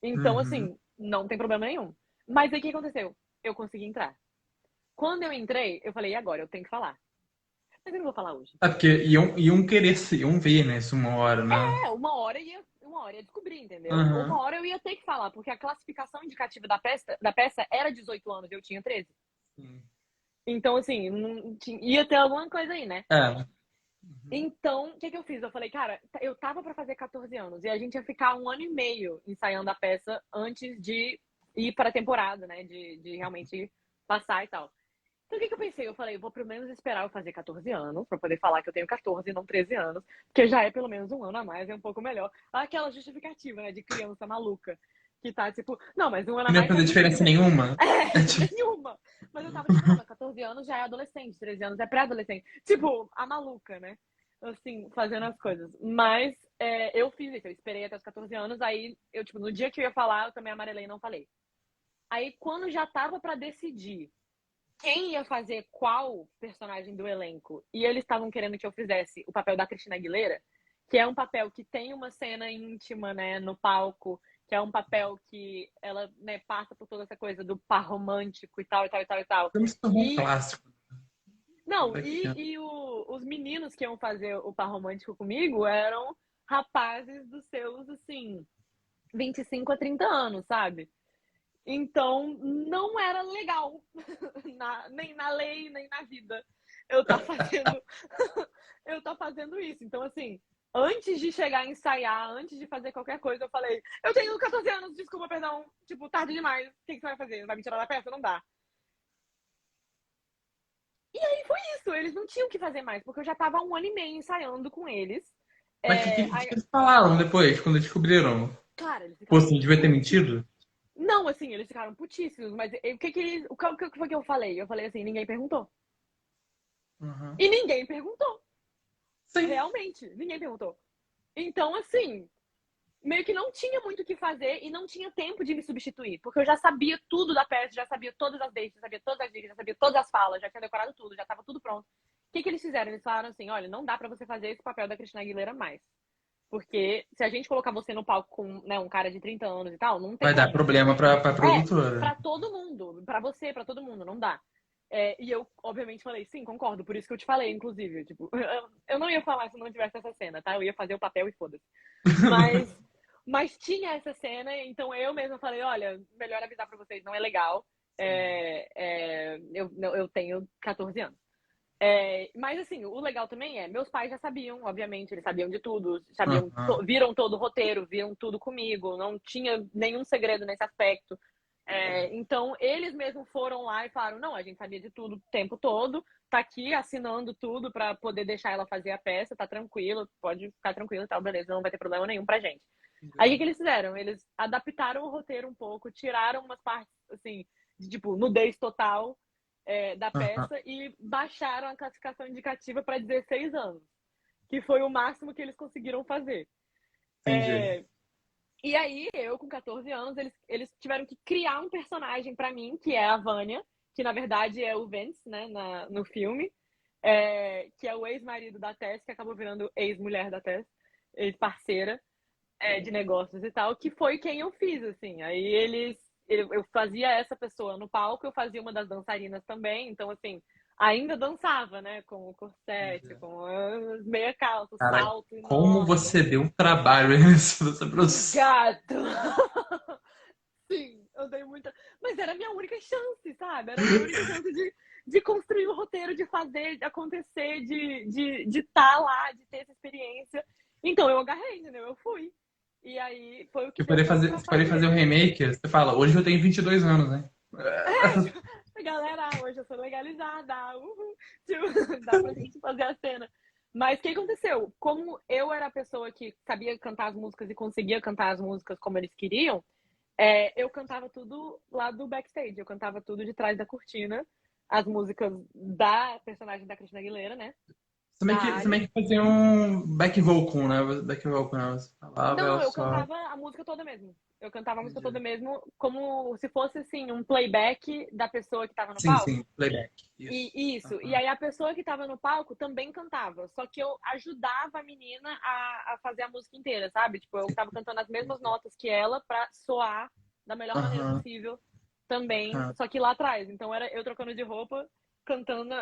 Então, Uhum. assim, não tem problema nenhum. Mas aí o que aconteceu? Eu consegui entrar. Quando eu entrei, eu falei, e agora? Eu tenho que falar. Mas eu não vou falar hoje. É porque iam querer, iam ver, né? Isso uma hora, né? Uma hora ia descobrir, entendeu? Uma Aham. hora eu ia ter que falar, porque a classificação indicativa da peça era 18 anos, eu tinha 13. Sim. Então, assim, ia ter alguma coisa aí, né? É. Então, o que que eu fiz? Eu falei, cara, eu tava pra fazer 14 anos e a gente ia ficar 1 ano e meio ensaiando a peça antes de ir pra temporada, né? De realmente passar e tal. Então, o que que eu pensei? Eu falei, eu vou pelo menos esperar eu fazer 14 anos pra poder falar que eu tenho 14 e não 13 anos, porque já é pelo menos 1 ano a mais, é um pouco melhor. Aquela justificativa, né, de criança maluca, que tá tipo, não, mas 1 ano E a não ia mais fazer faz muito diferença diferença. nenhuma. É tipo, Nenhuma. Mas eu tava tipo, não, mas 14 anos já é adolescente, 13 anos é pré-adolescente. Tipo, a maluca, né? Assim, fazendo as coisas. Mas eu fiz isso, eu esperei até os 14 anos, aí eu, tipo, no dia que eu ia falar, eu também amarelei e não falei. Aí, quando já tava pra decidir quem ia fazer qual personagem do elenco, e eles estavam querendo que eu fizesse o papel da Cristina Aguilera, que é um papel que tem uma cena íntima, né, no palco, que é um papel que ela, né, passa por toda essa coisa do par romântico e tal, e tal, e tal, e tal. o filme se tornou um E, clássico. não, Daqui. os meninos que iam fazer o par romântico comigo eram rapazes dos seus, assim, 25 a 30 anos, sabe? Então, não era legal, nem na lei, nem na vida, eu tá fazendo, eu tá fazendo isso. Então, assim, antes de chegar a ensaiar, antes de fazer qualquer coisa, eu falei, eu tenho 14 anos, desculpa, perdão, tipo, tarde demais, o que você vai fazer? Vai me tirar da peça? Não dá. E aí foi isso, eles não tinham o que fazer mais, porque eu já tava há 1 ano e meio ensaiando com eles. Mas o que, É, que eles falaram depois, quando descobriram? cara, eles Pô, ficaram assim, devia ter putíssimos. mentido? Não, assim, eles ficaram putíssimos, mas o que foi que eu falei? Eu falei assim, ninguém perguntou. Uhum. E ninguém perguntou. Sim. Realmente, ninguém perguntou. Então, assim, meio que não tinha muito o que fazer e não tinha tempo de me substituir, porque eu já sabia tudo da peça, já sabia todas as dates, já sabia todas as dicas, já sabia todas as falas, já tinha decorado tudo, já estava tudo pronto. O que que eles fizeram? Eles falaram assim, olha, não dá pra você fazer esse papel da Cristina Aguilera mais. Porque se a gente colocar você no palco com, né, um cara de 30 anos e tal, não tem Vai dar como. problema pra Pra produtora. todo mundo, pra você, pra todo mundo, não dá. E eu, obviamente, falei, sim, concordo, por isso que eu te falei, inclusive. Tipo, eu não ia falar se não tivesse essa cena, tá? Eu ia fazer o papel e foda-se. Mas, mas tinha essa cena, então eu mesma falei, olha, melhor avisar pra vocês, não é legal. Eu tenho 14 anos. Mas assim, o legal também meus pais já sabiam, obviamente, eles sabiam de tudo, sabiam, Uhum. viram todo o roteiro, viram tudo comigo, não tinha nenhum segredo nesse aspecto. Então, eles mesmos foram lá e falaram, não, a gente sabia de tudo o tempo todo, tá aqui assinando tudo pra poder deixar ela fazer a peça, tá tranquilo, pode ficar tranquilo, tal, beleza, não vai ter problema nenhum pra gente. Aí, o que que eles fizeram? Eles adaptaram o roteiro um pouco, tiraram umas partes, assim, de, tipo, nudez total, da Uhum. peça e baixaram a classificação indicativa para 16 anos, que foi o máximo que eles conseguiram fazer. Entendi. E aí, eu com 14 anos, eles tiveram que criar um personagem para mim, que é a Vânia, que na verdade é o Vance, né, no filme, que é o ex-marido da Tess, que acabou virando ex-mulher da Tess, ex-parceira de negócios e tal, que foi quem eu fiz, assim. Aí eu fazia essa pessoa no palco, eu fazia uma das dançarinas também, então, assim, ainda dançava, né, com o corsete, Entendi. com as meia calça, o Cara, salto como enorme. você deu um trabalho nessa produção. Gato! Sim, eu dei muita. Mas era a minha única chance, sabe? Era a minha única chance de construir o roteiro, de fazer de acontecer, de estar lá, de ter essa experiência. Então eu agarrei, entendeu? Eu fui. E aí foi o que Eu deu poderia fazer, pra você poderia fazer o fazer. remake, você fala, hoje eu tenho 22 anos, né? Galera, hoje eu sou legalizada. Uhul. Tipo, dá pra gente fazer a cena. Mas o que aconteceu? Como eu era a pessoa que sabia cantar as músicas e conseguia cantar as músicas como eles queriam, eu cantava tudo lá do backstage. Eu cantava tudo de trás da cortina. As músicas da personagem da Cristina Aguilera, né? Da Você Ari. meio que fazia um back vocal, né? Back vocal, né? Você falava, Não, ela não, eu só. cantava a música toda mesmo. Eu cantava a música Entendi. toda mesmo como se fosse, assim, um playback da pessoa que tava no Sim, palco. sim, playback. E isso. E Aham. aí a pessoa que tava no palco também cantava. Só que eu ajudava a menina a fazer a música inteira, sabe? Tipo, eu Sim, tava cantando as mesmas entendi. notas que ela pra soar da melhor maneira Aham, possível também, aham. só que lá atrás. Então era eu trocando de roupa, cantando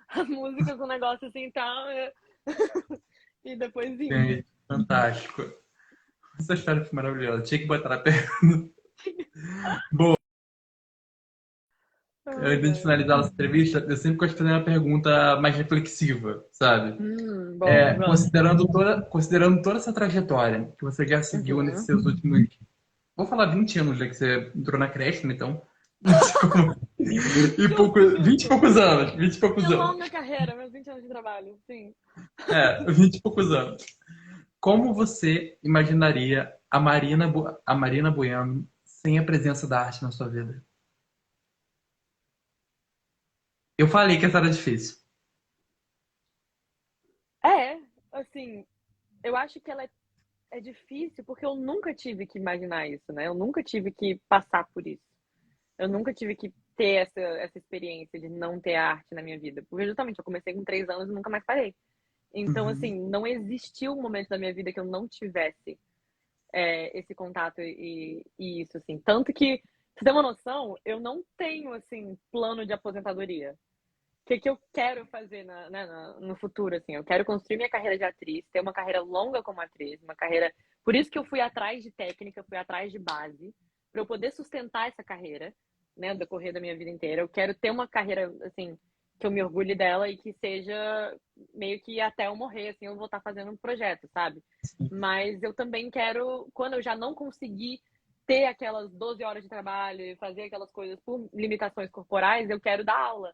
as músicas, um negócio assim e tal. E depois indo. Entendi. Fantástico. Essa história foi maravilhosa. Tinha que botar na perna. Bom, Ai, antes de ai. finalizar essa entrevista, eu sempre gosto de fazer uma pergunta mais reflexiva, sabe? Bom, vamos. Considerando toda essa trajetória que você já seguiu nesses Uhum. seus últimos, vou falar 20 anos, já que você entrou na creche, né? Então, não sei como, Justo, 20 e justo. poucos anos, 20 e poucos Minha anos. longa carreira, meus 20 anos de trabalho, sim. 20 e poucos anos. Como você imaginaria a Marina Bueno sem a presença da arte na sua vida? Eu falei que essa era difícil. É, assim, eu acho que ela é difícil porque eu nunca tive que imaginar isso, né? Eu nunca tive que passar por isso. Eu nunca tive que ter essa experiência de não ter arte na minha vida. Porque justamente eu comecei com 3 anos e nunca mais parei. Então, Uhum. assim, não existiu um momento da minha vida que eu não tivesse esse contato e isso, assim. Tanto que, pra você ter uma noção, eu não tenho, assim, plano de aposentadoria. O que eu quero fazer no futuro, assim? Eu quero construir minha carreira de atriz, ter uma carreira longa como atriz, uma carreira... Por isso que eu fui atrás de técnica, fui atrás de base, para eu poder sustentar essa carreira, né, no decorrer da minha vida inteira. Eu quero ter uma carreira, assim, que eu me orgulhe dela e que seja meio que até eu morrer, assim, eu vou estar fazendo um projeto, sabe? Mas eu também quero, quando eu já não conseguir ter aquelas 12 horas de trabalho e fazer aquelas coisas por limitações corporais, eu quero dar aula.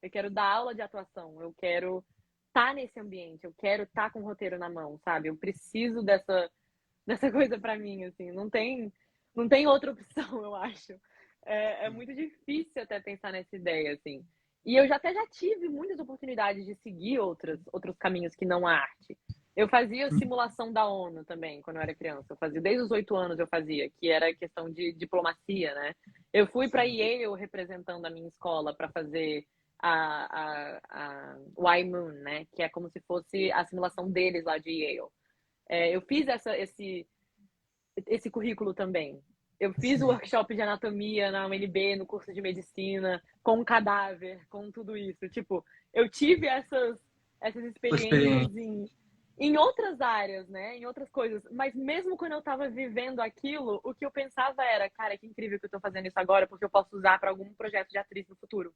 Eu quero dar aula de atuação, eu quero estar nesse ambiente, eu quero estar com o roteiro na mão, sabe? Eu preciso dessa coisa pra mim, assim, não tem outra opção, eu acho. É muito difícil até pensar nessa ideia, assim. E eu até já tive muitas oportunidades de seguir outros caminhos que não a arte. Eu fazia simulação da ONU também, quando eu era criança. Eu fazia, desde os 8 anos eu fazia, que era questão de diplomacia, né? Eu fui para Yale representando a minha escola para fazer o iMoon, né? Que é como se fosse a simulação deles lá de Yale. Eu fiz esse currículo também. Eu fiz o Sim. workshop de anatomia na UNB, no curso de medicina, com cadáver, com tudo isso. Tipo, eu tive essas Sua experiências experiência. em outras áreas, né? Em outras coisas. Mas mesmo quando eu tava vivendo aquilo, o que eu pensava era, cara, que incrível que eu tô fazendo isso agora, porque eu posso usar para algum projeto de atriz no futuro.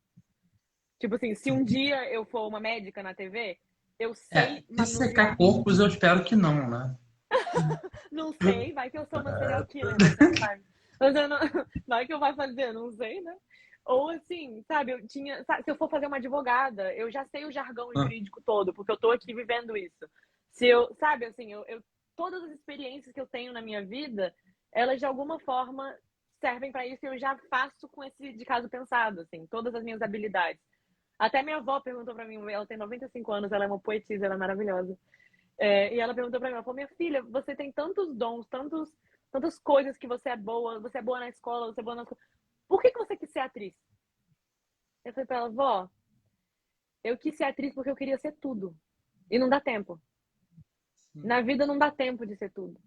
Tipo assim, se um Sim. dia eu for uma médica na TV, eu É, sei dissecar manusear. corpos eu espero que não, né? Não sei, vai que eu sou uma serial killer, você não sabe. Mas eu não... Vai que eu vou fazer, não sei, né? Ou assim, sabe, se eu for fazer uma advogada, eu já sei o jargão Ah, jurídico todo, porque eu tô aqui vivendo isso. Se eu, sabe, assim, todas as experiências que eu tenho na minha vida, elas de alguma forma servem para isso e eu já faço com esse de caso pensado, assim, todas as minhas habilidades. Até minha avó perguntou para mim, ela tem 95 anos, ela é uma poetisa, ela é maravilhosa. E ela perguntou pra mim, ela falou, minha filha, você tem tantos dons, tantas coisas que você é boa na escola, você é boa na escola. Por que você quis ser atriz? Eu falei pra ela, vó, eu quis ser atriz porque eu queria ser tudo. E não dá tempo. sim. Na vida não dá tempo de ser tudo.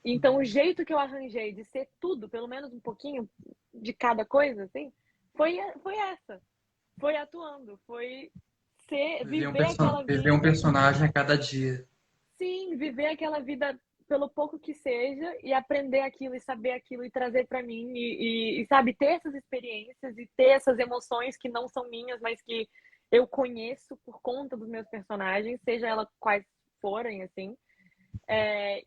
Então o jeito que eu arranjei de ser tudo, pelo menos um pouquinho de cada coisa, assim, foi essa. Foi atuando, foi viver aquela Viver um vida. personagem a cada dia. Sim, viver aquela vida pelo pouco que seja e aprender aquilo e saber aquilo e trazer para mim e, sabe, ter essas experiências e ter essas emoções que não são minhas, mas que eu conheço por conta dos meus personagens, seja ela quais forem, assim.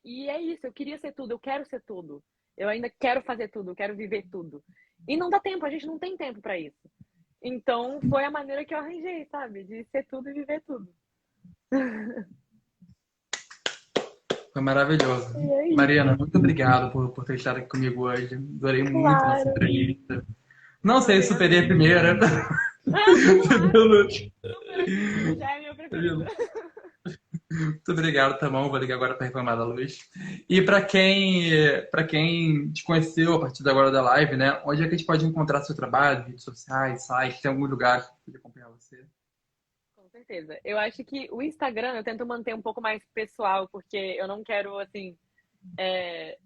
E é isso, eu queria ser tudo, eu quero ser tudo. Eu ainda quero fazer tudo, eu quero viver tudo. E não dá tempo, a gente não tem tempo para isso. Então foi a maneira que eu arranjei, sabe? De ser tudo e viver tudo. Foi maravilhoso. E é isso. Mariana, muito obrigado por ter estado aqui comigo hoje. Adorei muito nossa Claro. entrevista. Não sei se Amei, superei a amei. primeira. Ah, claro. Super assistível, já é a minha preferida. Muito obrigado, tá bom? Vou ligar agora para reclamar da luz. E para quem te conheceu a partir da agora da live, né? Onde é que a gente pode encontrar seu trabalho, redes sociais, sites, tem algum lugar que pode acompanhar você? Com certeza. Eu acho que o Instagram eu tento manter um pouco mais pessoal, porque eu não quero, assim,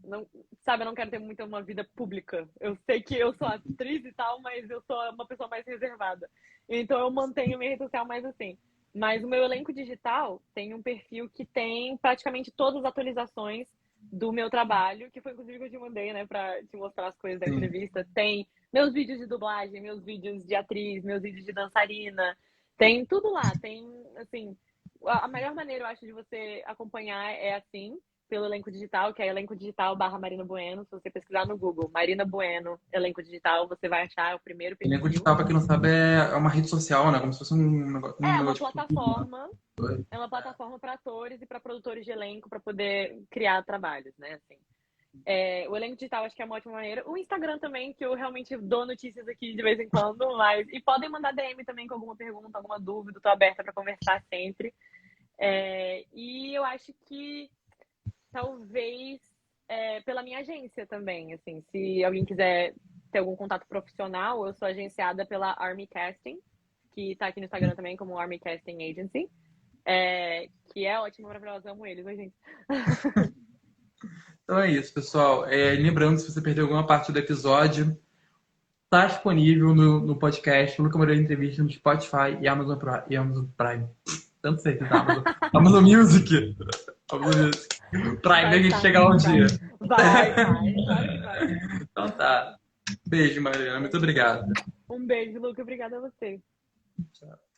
não, sabe, eu não quero ter muito uma vida pública. Eu sei que eu sou atriz e tal, mas eu sou uma pessoa mais reservada. Então eu mantenho minha rede social mais assim. Mas o meu elenco digital tem um perfil que tem praticamente todas as atualizações do meu trabalho, que foi inclusive que eu te mandei, né, pra te mostrar as coisas da Sim. entrevista. Tem meus vídeos de dublagem, meus vídeos de atriz, meus vídeos de dançarina. Tem tudo lá. Tem, assim, a melhor maneira, eu acho, de você acompanhar é assim, pelo elenco digital, que é elenco digital barra Marina Bueno. Se você pesquisar no Google, Marina Bueno, elenco digital, você vai achar o primeiro Elenco perfil. digital, para quem não sabe, é uma rede social, né? Como se fosse um É uma negócio tipo. plataforma, é uma plataforma para atores e para produtores de elenco para poder criar trabalhos, né? Assim. O elenco digital acho que é uma ótima maneira. O Instagram também, que eu realmente dou notícias aqui de vez em quando, mas. E podem mandar DM também com alguma pergunta, alguma dúvida, estou aberta para conversar sempre. E eu acho que talvez pela minha agência também, assim, se alguém quiser ter algum contato profissional, eu sou agenciada pela Army Casting, que tá aqui no Instagram também como Army Casting Agency, que é ótimo, maravilhoso, amo eles, né, gente? Então é isso, pessoal. Lembrando, se você perdeu alguma parte do episódio, está disponível no podcast Luca Moreira Entrevista no Spotify e Amazon Prime. Tanto sei que tá Amazon. Amazon Music. Amazon Music. Prime, a gente chegar lá um dia. Vai, claro que vai. Então tá. Beijo, Mariana. Muito obrigado. Um beijo, Luca. Obrigada a você. Tchau.